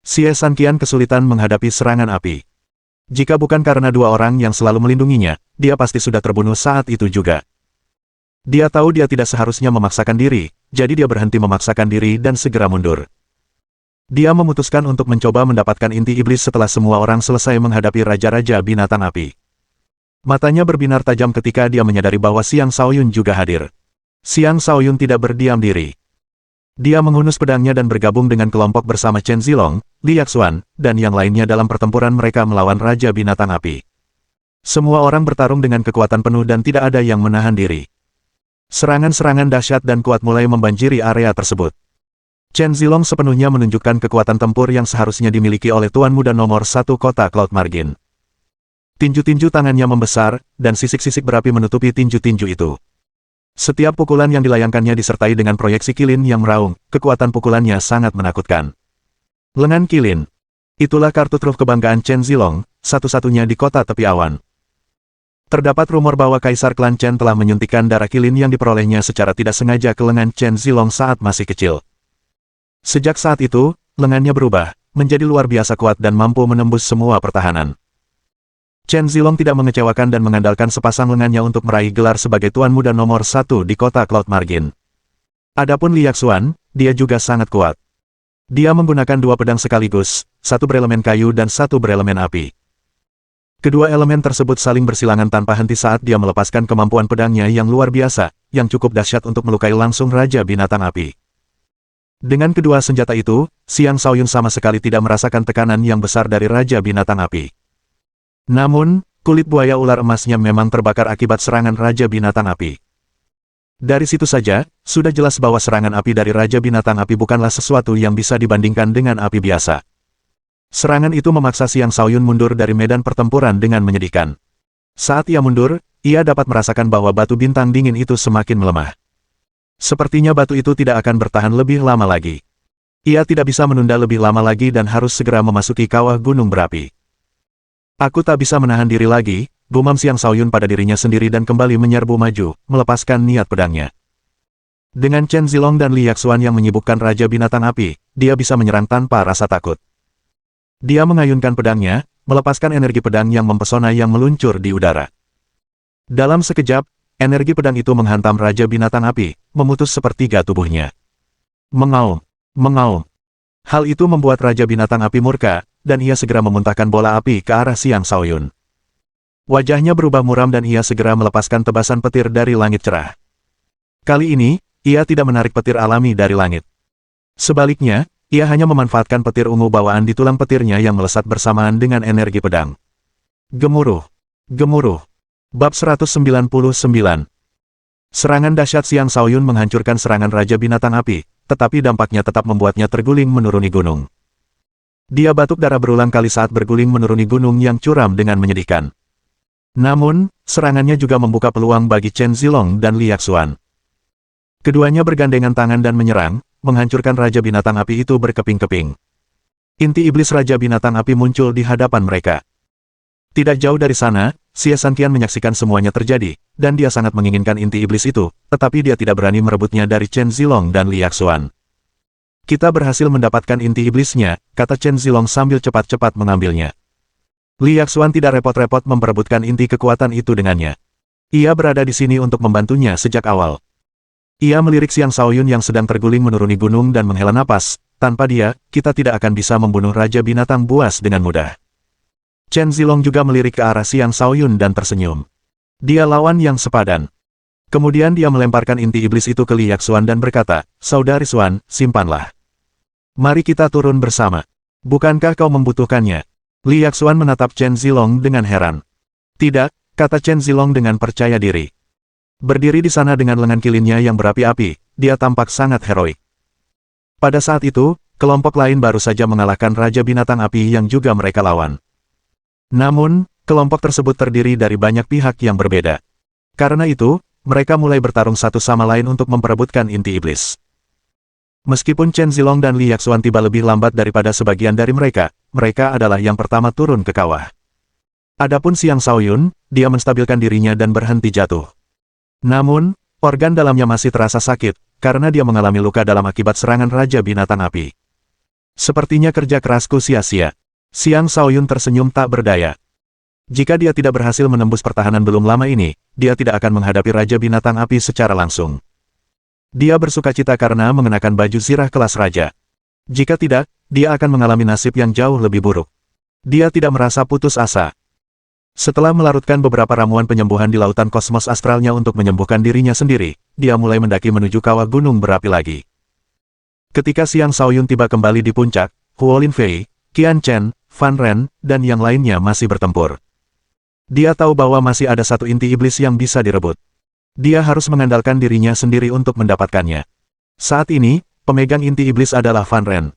Xie Sanqian kesulitan menghadapi serangan api. Jika bukan karena dua orang yang selalu melindunginya, dia pasti sudah terbunuh saat itu juga. Dia tahu dia tidak seharusnya memaksakan diri, jadi dia berhenti memaksakan diri dan segera mundur. Dia memutuskan untuk mencoba mendapatkan inti iblis setelah semua orang selesai menghadapi Raja-Raja Binatang Api. Matanya berbinar tajam ketika dia menyadari bahwa Xiang Shaoyun juga hadir. Xiang Shaoyun tidak berdiam diri. Dia menghunus pedangnya dan bergabung dengan kelompok bersama Chen Zilong, Li Yaxuan, dan yang lainnya dalam pertempuran mereka melawan Raja Binatang Api. Semua orang bertarung dengan kekuatan penuh dan tidak ada yang menahan diri. Serangan-serangan dahsyat dan kuat mulai membanjiri area tersebut. Chen Zilong sepenuhnya menunjukkan kekuatan tempur yang seharusnya dimiliki oleh Tuan Muda nomor 1 kota Cloud Margin. Tinju-tinju tangannya membesar, dan sisik-sisik berapi menutupi tinju-tinju itu. Setiap pukulan yang dilayangkannya disertai dengan proyeksi kilin yang meraung, kekuatan pukulannya sangat menakutkan. Lengan kilin. Itulah kartu truf kebanggaan Chen Zilong, satu-satunya di kota tepi awan. Terdapat rumor bahwa Kaisar Klan Chen telah menyuntikkan darah kilin yang diperolehnya secara tidak sengaja ke lengan Chen Zilong saat masih kecil. Sejak saat itu, lengannya berubah, menjadi luar biasa kuat dan mampu menembus semua pertahanan. Chen Zilong tidak mengecewakan dan mengandalkan sepasang lengannya untuk meraih gelar sebagai Tuan Muda nomor 1 di kota Cloud Margin. Adapun Li Yaxuan, dia juga sangat kuat. Dia menggunakan dua pedang sekaligus, satu berelemen kayu dan satu berelemen api. Kedua elemen tersebut saling bersilangan tanpa henti saat dia melepaskan kemampuan pedangnya yang luar biasa, yang cukup dahsyat untuk melukai langsung Raja Binatang Api. Dengan kedua senjata itu, Xiang Shaoyun sama sekali tidak merasakan tekanan yang besar dari Raja Binatang Api. Namun, kulit buaya ular emasnya memang terbakar akibat serangan Raja Binatang Api. Dari situ saja, sudah jelas bahwa serangan api dari Raja Binatang Api bukanlah sesuatu yang bisa dibandingkan dengan api biasa. Serangan itu memaksa Xiang Shaoyun mundur dari medan pertempuran dengan menyedihkan. Saat ia mundur, ia dapat merasakan bahwa batu bintang dingin itu semakin melemah. Sepertinya batu itu tidak akan bertahan lebih lama lagi. Ia tidak bisa menunda lebih lama lagi dan harus segera memasuki kawah gunung berapi. Aku tak bisa menahan diri lagi, gumam Xiang Shaoyun pada dirinya sendiri dan kembali menyerbu maju, melepaskan niat pedangnya. Dengan Chen Zilong dan Li Yaxuan yang menyibukkan Raja Binatang Api, dia bisa menyerang tanpa rasa takut. Dia mengayunkan pedangnya, melepaskan energi pedang yang mempesona yang meluncur di udara. Dalam sekejap, energi pedang itu menghantam Raja Binatang Api, memutus sepertiga tubuhnya. Mengaum, mengaum. Hal itu membuat Raja Binatang Api murka, dan ia segera memuntahkan bola api ke arah Xiang Shaoyun. Wajahnya berubah muram dan ia segera melepaskan tebasan petir dari langit cerah. Kali ini, ia tidak menarik petir alami dari langit. Sebaliknya, ia hanya memanfaatkan petir ungu bawaan di tulang petirnya yang melesat bersamaan dengan energi pedang. Gemuruh, gemuruh. Bab 199. Serangan dahsyat Xiang Shaoyun menghancurkan serangan Raja Binatang Api, tetapi dampaknya tetap membuatnya terguling menuruni gunung. Dia batuk darah berulang kali saat berguling menuruni gunung yang curam dengan menyedihkan. Namun, serangannya juga membuka peluang bagi Chen Zilong dan Li Yaxuan. Keduanya bergandengan tangan dan menyerang, menghancurkan Raja Binatang Api itu berkeping-keping. Inti iblis Raja Binatang Api muncul di hadapan mereka. Tidak jauh dari sana, Xie Sanqian menyaksikan semuanya terjadi, dan dia sangat menginginkan inti iblis itu, tetapi dia tidak berani merebutnya dari Chen Zilong dan Li Yaxuan. Kita berhasil mendapatkan inti iblisnya, kata Chen Zilong sambil cepat-cepat mengambilnya. Li Yaxuan tidak repot-repot memperebutkan inti kekuatan itu dengannya. Ia berada di sini untuk membantunya sejak awal. Ia melirik Xiang Shaoyun yang sedang terguling menuruni gunung dan menghela napas. Tanpa dia, kita tidak akan bisa membunuh Raja Binatang Buas dengan mudah. Chen Zilong juga melirik ke arah Xiang Shaoyun dan tersenyum. Dia lawan yang sepadan. Kemudian dia melemparkan inti iblis itu ke Li Yaxuan dan berkata, "Saudari Xuan, simpanlah. Mari kita turun bersama. Bukankah kau membutuhkannya?" Li Yaxuan menatap Chen Zilong dengan heran. "Tidak," kata Chen Zilong dengan percaya diri. Berdiri di sana dengan lengan kilinnya yang berapi-api, dia tampak sangat heroik. Pada saat itu, kelompok lain baru saja mengalahkan Raja Binatang Api yang juga mereka lawan. Namun, kelompok tersebut terdiri dari banyak pihak yang berbeda. Karena itu, mereka mulai bertarung satu sama lain untuk memperebutkan inti iblis. Meskipun Chen Zilong dan Li Yaxuan tiba lebih lambat daripada sebagian dari mereka, mereka adalah yang pertama turun ke kawah. Adapun Xiang Shaoyun, dia menstabilkan dirinya dan berhenti jatuh. Namun, organ dalamnya masih terasa sakit, karena dia mengalami luka dalam akibat serangan Raja Binatang Api. Sepertinya kerja kerasku sia-sia. Xiang Shaoyun tersenyum tak berdaya. Jika dia tidak berhasil menembus pertahanan belum lama ini, dia tidak akan menghadapi Raja Binatang Api secara langsung. Dia bersukacita karena mengenakan baju zirah kelas raja. Jika tidak, dia akan mengalami nasib yang jauh lebih buruk. Dia tidak merasa putus asa. Setelah melarutkan beberapa ramuan penyembuhan di lautan kosmos astralnya untuk menyembuhkan dirinya sendiri, dia mulai mendaki menuju kawah gunung berapi lagi. Ketika Xiang Shaoyun tiba kembali di puncak, Huo Linfei, Qian Chen, Fan Ren, dan yang lainnya masih bertempur. Dia tahu bahwa masih ada satu inti iblis yang bisa direbut. Dia harus mengandalkan dirinya sendiri untuk mendapatkannya. Saat ini, pemegang inti iblis adalah Fan Ren.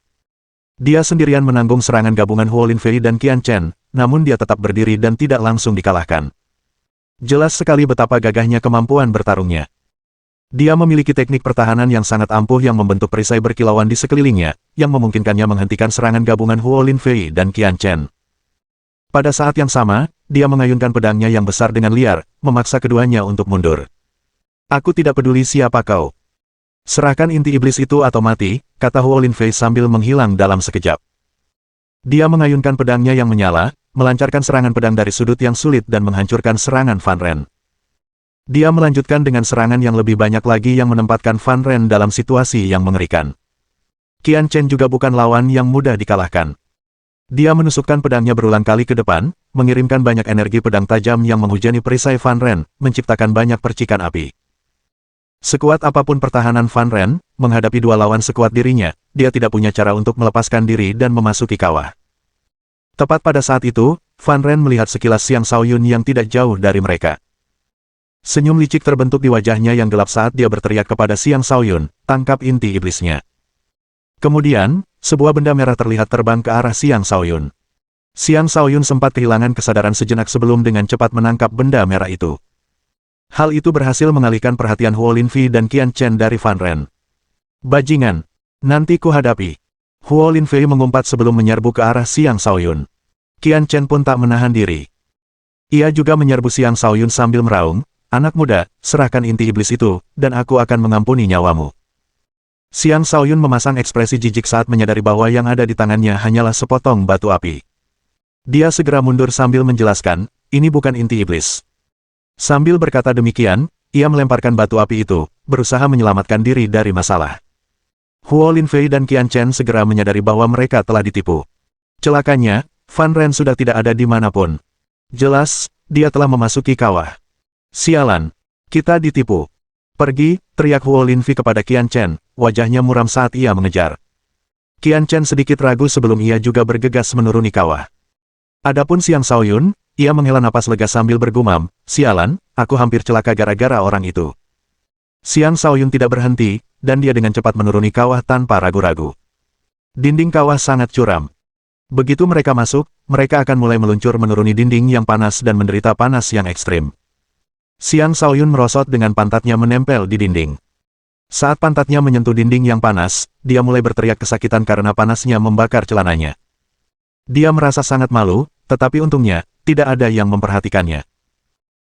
Dia sendirian menanggung serangan gabungan Huo Linfei dan Qian Chen, namun dia tetap berdiri dan tidak langsung dikalahkan. Jelas sekali betapa gagahnya kemampuan bertarungnya. Dia memiliki teknik pertahanan yang sangat ampuh yang membentuk perisai berkilauan di sekelilingnya, yang memungkinkannya menghentikan serangan gabungan Huo Linfei dan Qian Chen. Pada saat yang sama, dia mengayunkan pedangnya yang besar dengan liar, memaksa keduanya untuk mundur. "Aku tidak peduli siapa kau. Serahkan inti iblis itu atau mati," kata Huo Linfei sambil menghilang dalam sekejap. Dia mengayunkan pedangnya yang menyala, melancarkan serangan pedang dari sudut yang sulit dan menghancurkan serangan Fan Ren. Dia melanjutkan dengan serangan yang lebih banyak lagi yang menempatkan Fan Ren dalam situasi yang mengerikan. Qian Chen juga bukan lawan yang mudah dikalahkan. Dia menusukkan pedangnya berulang kali ke depan, mengirimkan banyak energi pedang tajam yang menghujani perisai Fan Ren, menciptakan banyak percikan api. Sekuat apapun pertahanan Fan Ren, menghadapi dua lawan sekuat dirinya, dia tidak punya cara untuk melepaskan diri dan memasuki kawah. Tepat pada saat itu, Fan Ren melihat sekilas Xiang Shaoyun yang tidak jauh dari mereka. Senyum licik terbentuk di wajahnya yang gelap saat dia berteriak kepada Xiang Shaoyun, "Tangkap inti iblisnya." Kemudian, sebuah benda merah terlihat terbang ke arah Xiang Shaoyun. Xiang Shaoyun sempat kehilangan kesadaran sejenak sebelum dengan cepat menangkap benda merah itu. Hal itu berhasil mengalihkan perhatian Huo Linfei dan Qian Chen dari Fan Ren. "Bajingan! Nanti ku hadapi." Huo Linfei mengumpat sebelum menyerbu ke arah Xiang Shaoyun. Qian Chen pun tak menahan diri. Ia juga menyerbu Xiang Shaoyun sambil meraung, "Anak muda, serahkan inti iblis itu, dan aku akan mengampuni nyawamu." Xiang Shaoyun memasang ekspresi jijik saat menyadari bahwa yang ada di tangannya hanyalah sepotong batu api. Dia segera mundur sambil menjelaskan, "Ini bukan inti iblis. Sambil berkata demikian, ia melemparkan batu api itu, berusaha menyelamatkan diri dari masalah. Huo Linfei dan Qian Chen segera menyadari bahwa mereka telah ditipu. Celakanya, Fan Ren sudah tidak ada di manapun. Jelas, dia telah memasuki kawah. Sialan, kita ditipu. Pergi, teriak Huo Linfei kepada Qian Chen, wajahnya muram saat ia mengejar. Qian Chen sedikit ragu sebelum ia juga bergegas menuruni kawah. Adapun Xiang Shaoyun, ia menghela napas lega sambil bergumam, sialan, aku hampir celaka gara-gara orang itu. Xiang Shaoyun tidak berhenti, dan dia dengan cepat menuruni kawah tanpa ragu-ragu. Dinding kawah sangat curam. Begitu mereka masuk, mereka akan mulai meluncur menuruni dinding yang panas dan menderita panas yang ekstrim. Xiang Shaoyun merosot dengan pantatnya menempel di dinding. Saat pantatnya menyentuh dinding yang panas, dia mulai berteriak kesakitan karena panasnya membakar celananya. Dia merasa sangat malu, tetapi untungnya, tidak ada yang memperhatikannya.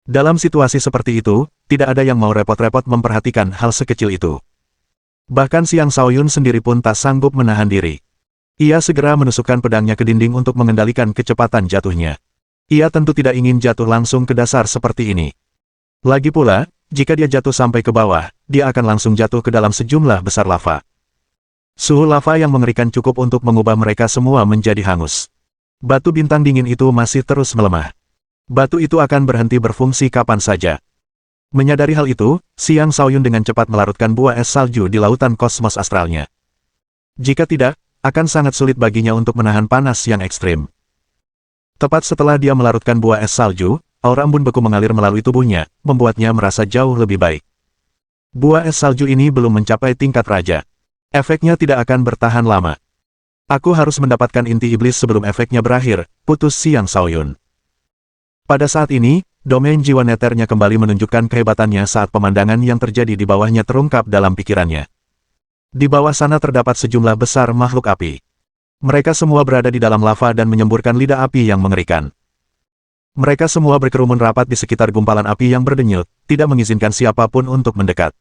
Dalam situasi seperti itu, tidak ada yang mau repot-repot memperhatikan hal sekecil itu. Bahkan Xiang Shaoyun sendiri pun tak sanggup menahan diri. Ia segera menusukkan pedangnya ke dinding untuk mengendalikan kecepatan jatuhnya. Ia tentu tidak ingin jatuh langsung ke dasar seperti ini. Lagi pula, jika dia jatuh sampai ke bawah, dia akan langsung jatuh ke dalam sejumlah besar lava. Suhu lava yang mengerikan cukup untuk mengubah mereka semua menjadi hangus. Batu bintang dingin itu masih terus melemah. Batu itu akan berhenti berfungsi kapan saja. Menyadari hal itu, Xiang Shaoyun dengan cepat melarutkan buah es salju di lautan kosmos astralnya. Jika tidak, akan sangat sulit baginya untuk menahan panas yang ekstrim. Tepat setelah dia melarutkan buah es salju, aura embun beku mengalir melalui tubuhnya, membuatnya merasa jauh lebih baik. Buah es salju ini belum mencapai tingkat raja. Efeknya tidak akan bertahan lama. Aku harus mendapatkan inti iblis sebelum efeknya berakhir, putus Xiang Shaoyun. Pada saat ini, domain jiwa neternya kembali menunjukkan kehebatannya saat pemandangan yang terjadi di bawahnya terungkap dalam pikirannya. Di bawah sana terdapat sejumlah besar makhluk api. Mereka semua berada di dalam lava dan menyemburkan lidah api yang mengerikan. Mereka semua berkerumun rapat di sekitar gumpalan api yang berdenyut, tidak mengizinkan siapapun untuk mendekat.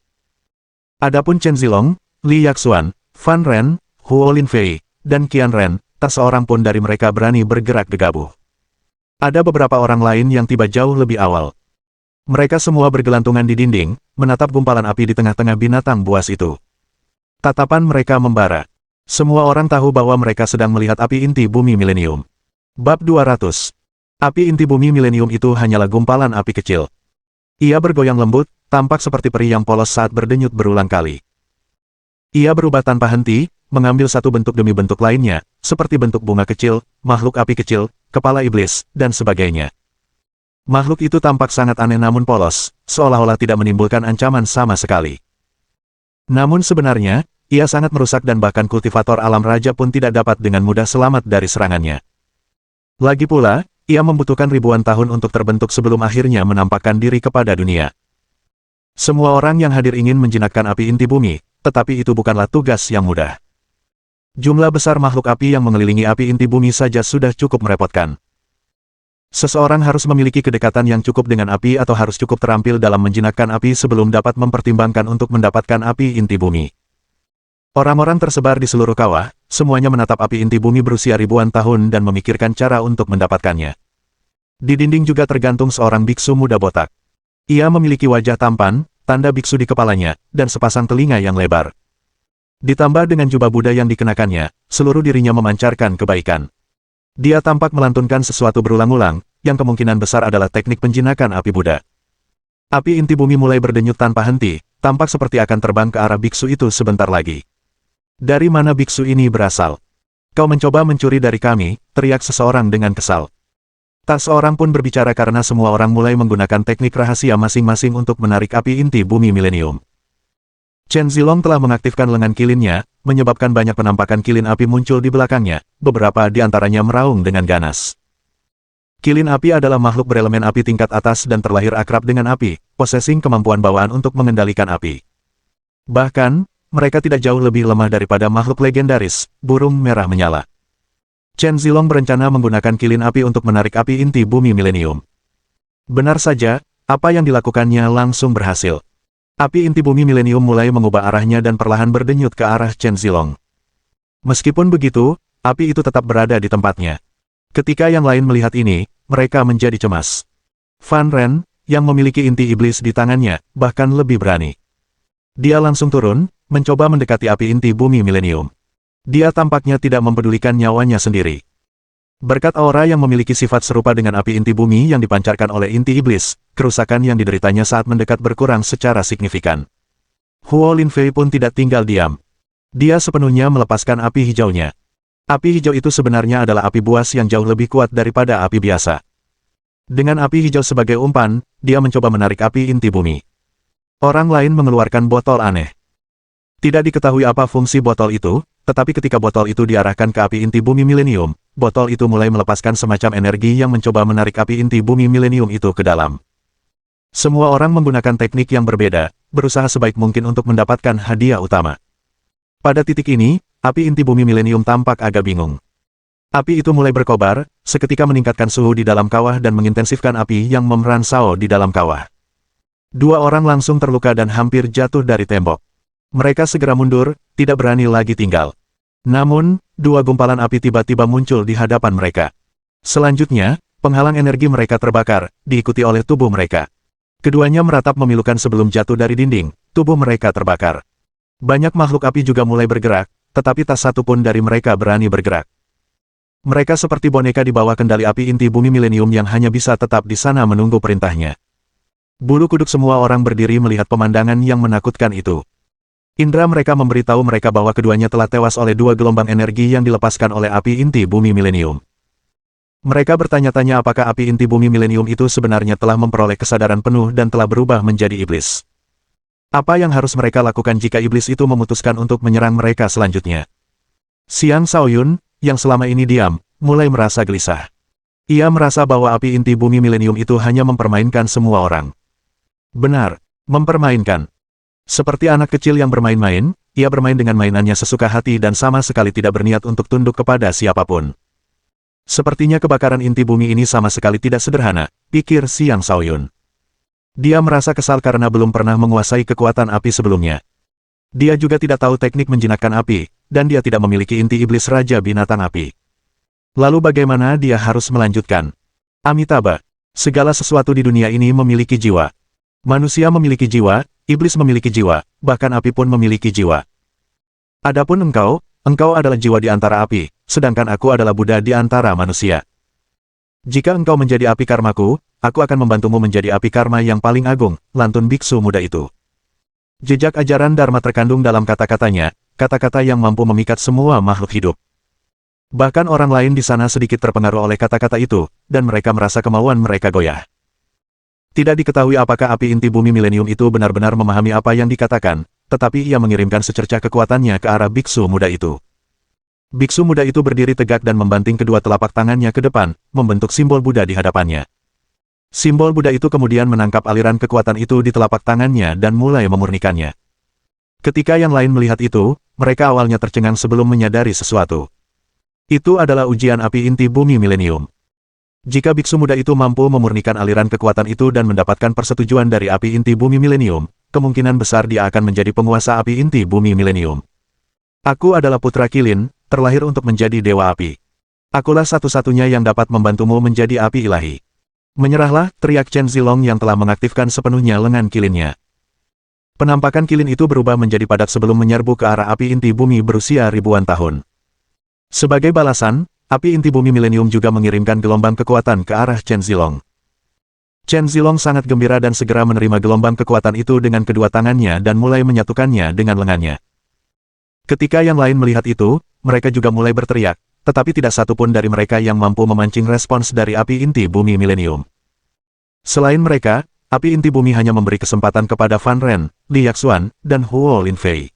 Adapun Chen Zilong, Li Yaxuan, Fan Ren, Huo Linfei, dan Qian Ren, tak seorang pun dari mereka berani bergerak gegabah. Ada beberapa orang lain yang tiba jauh lebih awal. Mereka semua bergelantungan di dinding, menatap gumpalan api di tengah-tengah binatang buas itu. Tatapan mereka membara. Semua orang tahu bahwa mereka sedang melihat api inti bumi milenium. Bab 200. Api inti bumi milenium itu hanyalah gumpalan api kecil. Ia bergoyang lembut, tampak seperti peri yang polos saat berdenyut berulang kali. Ia berubah tanpa henti, mengambil satu bentuk demi bentuk lainnya, seperti bentuk bunga kecil, makhluk api kecil, kepala iblis, dan sebagainya. Makhluk itu tampak sangat aneh namun polos, seolah-olah tidak menimbulkan ancaman sama sekali. Namun sebenarnya, ia sangat merusak dan bahkan kultivator alam raja pun tidak dapat dengan mudah selamat dari serangannya. Lagi pula, ia membutuhkan ribuan tahun untuk terbentuk sebelum akhirnya menampakkan diri kepada dunia. Semua orang yang hadir ingin menjinakkan api inti bumi, tetapi itu bukanlah tugas yang mudah. Jumlah besar makhluk api yang mengelilingi api inti bumi saja sudah cukup merepotkan. Seseorang harus memiliki kedekatan yang cukup dengan api atau harus cukup terampil dalam menjinakkan api sebelum dapat mempertimbangkan untuk mendapatkan api inti bumi. Orang-orang tersebar di seluruh kawah, semuanya menatap api inti bumi berusia ribuan tahun dan memikirkan cara untuk mendapatkannya. Di dinding juga tergantung seorang biksu muda botak. Ia memiliki wajah tampan, tanda biksu di kepalanya, dan sepasang telinga yang lebar. Ditambah dengan jubah Buddha yang dikenakannya, seluruh dirinya memancarkan kebaikan. Dia tampak melantunkan sesuatu berulang-ulang, yang kemungkinan besar adalah teknik penjinakan api Buddha. Api inti bumi mulai berdenyut tanpa henti, tampak seperti akan terbang ke arah biksu itu sebentar lagi. Dari mana biksu ini berasal? Kau mencoba mencuri dari kami, teriak seseorang dengan kesal. Tak seorang pun berbicara karena semua orang mulai menggunakan teknik rahasia masing-masing untuk menarik api inti bumi milenium. Chen Zilong telah mengaktifkan lengan kilinnya, menyebabkan banyak penampakan kilin api muncul di belakangnya, beberapa di antaranya meraung dengan ganas. Kilin api adalah makhluk berelemen api tingkat atas dan terlahir akrab dengan api, possessing kemampuan bawaan untuk mengendalikan api. Bahkan, mereka tidak jauh lebih lemah daripada makhluk legendaris, burung merah menyala. Chen Zilong berencana menggunakan kilin api untuk menarik api inti bumi milenium. Benar saja, apa yang dilakukannya langsung berhasil. Api inti bumi milenium mulai mengubah arahnya dan perlahan berdenyut ke arah Chen Zilong. Meskipun begitu, api itu tetap berada di tempatnya. Ketika yang lain melihat ini, mereka menjadi cemas. Fan Ren, yang memiliki inti iblis di tangannya, bahkan lebih berani. Dia langsung turun, mencoba mendekati api inti bumi milenium. Dia tampaknya tidak mempedulikan nyawanya sendiri. Berkat aura yang memiliki sifat serupa dengan api inti bumi yang dipancarkan oleh inti iblis, kerusakan yang dideritanya saat mendekat berkurang secara signifikan. Huo Linfei pun tidak tinggal diam. Dia sepenuhnya melepaskan api hijaunya. Api hijau itu sebenarnya adalah api buas yang jauh lebih kuat daripada api biasa. Dengan api hijau sebagai umpan, dia mencoba menarik api inti bumi. Orang lain mengeluarkan botol aneh. Tidak diketahui apa fungsi botol itu, tetapi ketika botol itu diarahkan ke api inti bumi milenium, botol itu mulai melepaskan semacam energi yang mencoba menarik api inti bumi milenium itu ke dalam. Semua orang menggunakan teknik yang berbeda, berusaha sebaik mungkin untuk mendapatkan hadiah utama. Pada titik ini, api inti bumi milenium tampak agak bingung. Api itu mulai berkobar, seketika meningkatkan suhu di dalam kawah dan mengintensifkan api yang meransau di dalam kawah. Dua orang langsung terluka dan hampir jatuh dari tembok. Mereka segera mundur, tidak berani lagi tinggal. Namun, dua gumpalan api tiba-tiba muncul di hadapan mereka. Selanjutnya, penghalang energi mereka terbakar, diikuti oleh tubuh mereka. Keduanya meratap memilukan sebelum jatuh dari dinding, tubuh mereka terbakar. Banyak makhluk api juga mulai bergerak, tetapi tak satu pun dari mereka berani bergerak. Mereka seperti boneka di bawah kendali api inti bumi milenium yang hanya bisa tetap di sana menunggu perintahnya. Bulu kuduk semua orang berdiri melihat pemandangan yang menakutkan itu. Indra mereka memberitahu mereka bahwa keduanya telah tewas oleh dua gelombang energi yang dilepaskan oleh api inti bumi milenium. Mereka bertanya-tanya apakah api inti bumi milenium itu sebenarnya telah memperoleh kesadaran penuh dan telah berubah menjadi iblis. Apa yang harus mereka lakukan jika iblis itu memutuskan untuk menyerang mereka selanjutnya? Xiang Shaoyun, yang selama ini diam, mulai merasa gelisah. Ia merasa bahwa api inti bumi milenium itu hanya mempermainkan semua orang. Benar, mempermainkan. Seperti anak kecil yang bermain-main, ia bermain dengan mainannya sesuka hati dan sama sekali tidak berniat untuk tunduk kepada siapapun. Sepertinya kebakaran inti bumi ini sama sekali tidak sederhana, pikir Xiang Shaoyun. Dia merasa kesal karena belum pernah menguasai kekuatan api sebelumnya. Dia juga tidak tahu teknik menjinakkan api, dan dia tidak memiliki inti iblis Raja Binatang Api. Lalu bagaimana dia harus melanjutkan? Amitabha, segala sesuatu di dunia ini memiliki jiwa. Manusia memiliki jiwa, iblis memiliki jiwa, bahkan api pun memiliki jiwa. Adapun engkau adalah jiwa di antara api, sedangkan aku adalah Buddha di antara manusia. Jika engkau menjadi api karmaku, aku akan membantumu menjadi api karma yang paling agung, lantun biksu muda itu. Jejak ajaran Dharma terkandung dalam kata-katanya, kata-kata yang mampu memikat semua makhluk hidup. Bahkan orang lain di sana sedikit terpengaruh oleh kata-kata itu, dan mereka merasa kemauan mereka goyah. Tidak diketahui apakah api inti bumi milenium itu benar-benar memahami apa yang dikatakan, tetapi ia mengirimkan secercah kekuatannya ke arah biksu muda itu. Biksu muda itu berdiri tegak dan membanting kedua telapak tangannya ke depan, membentuk simbol Buddha di hadapannya. Simbol Buddha itu kemudian menangkap aliran kekuatan itu di telapak tangannya dan mulai memurnikannya. Ketika yang lain melihat itu, mereka awalnya tercengang sebelum menyadari sesuatu. Itu adalah ujian api inti bumi milenium. Jika biksu muda itu mampu memurnikan aliran kekuatan itu dan mendapatkan persetujuan dari api inti bumi milenium, kemungkinan besar dia akan menjadi penguasa api inti bumi milenium. Aku adalah putra Kilin, terlahir untuk menjadi dewa api. Akulah satu-satunya yang dapat membantumu menjadi api ilahi. Menyerahlah, teriak Chen Zilong yang telah mengaktifkan sepenuhnya lengan kilinnya. Penampakan kilin itu berubah menjadi padat sebelum menyerbu ke arah api inti bumi berusia ribuan tahun. Sebagai balasan, api inti bumi milenium juga mengirimkan gelombang kekuatan ke arah Chen Zilong. Chen Zilong sangat gembira dan segera menerima gelombang kekuatan itu dengan kedua tangannya dan mulai menyatukannya dengan lengannya. Ketika yang lain melihat itu, mereka juga mulai berteriak, tetapi tidak satu pun dari mereka yang mampu memancing respons dari api inti bumi milenium. Selain mereka, api inti bumi hanya memberi kesempatan kepada Fan Ren, Li Yaxuan, dan Huo Linfei.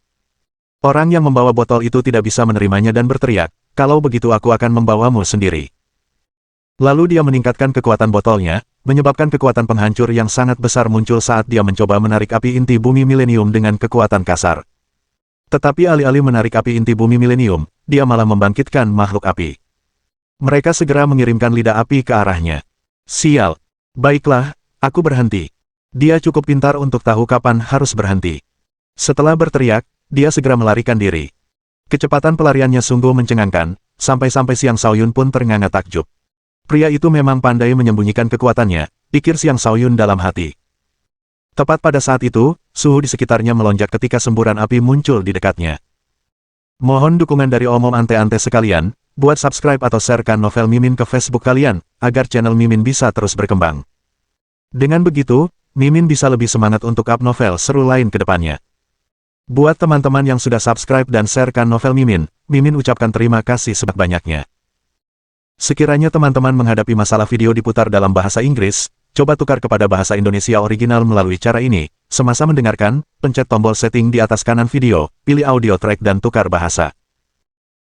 Orang yang membawa botol itu tidak bisa menerimanya dan berteriak, kalau begitu aku akan membawamu sendiri. Lalu dia meningkatkan kekuatan botolnya, menyebabkan kekuatan penghancur yang sangat besar muncul saat dia mencoba menarik api inti bumi milenium dengan kekuatan kasar. Tetapi alih-alih menarik api inti bumi milenium, dia malah membangkitkan makhluk api. Mereka segera mengirimkan lidah api ke arahnya. Sial. Baiklah, aku berhenti. Dia cukup pintar untuk tahu kapan harus berhenti. Setelah berteriak, dia segera melarikan diri. Kecepatan pelariannya sungguh mencengangkan, sampai-sampai Xiang Shaoyun pun ternganga takjub. Pria itu memang pandai menyembunyikan kekuatannya, pikir Siang Shaoyun dalam hati. Tepat pada saat itu, suhu di sekitarnya melonjak ketika semburan api muncul di dekatnya. Mohon dukungan dari omom ante-ante sekalian, buat subscribe atau sharekan novel Mimin ke Facebook kalian, agar channel Mimin bisa terus berkembang. Dengan begitu, Mimin bisa lebih semangat untuk up novel seru lain ke depannya. Buat teman-teman yang sudah subscribe dan sharekan novel Mimin, Mimin ucapkan terima kasih sebanyak-banyaknya. Sekiranya teman-teman menghadapi masalah video diputar dalam bahasa Inggris, coba tukar kepada bahasa Indonesia original melalui cara ini. Semasa mendengarkan, pencet tombol setting di atas kanan video, pilih audio track dan tukar bahasa.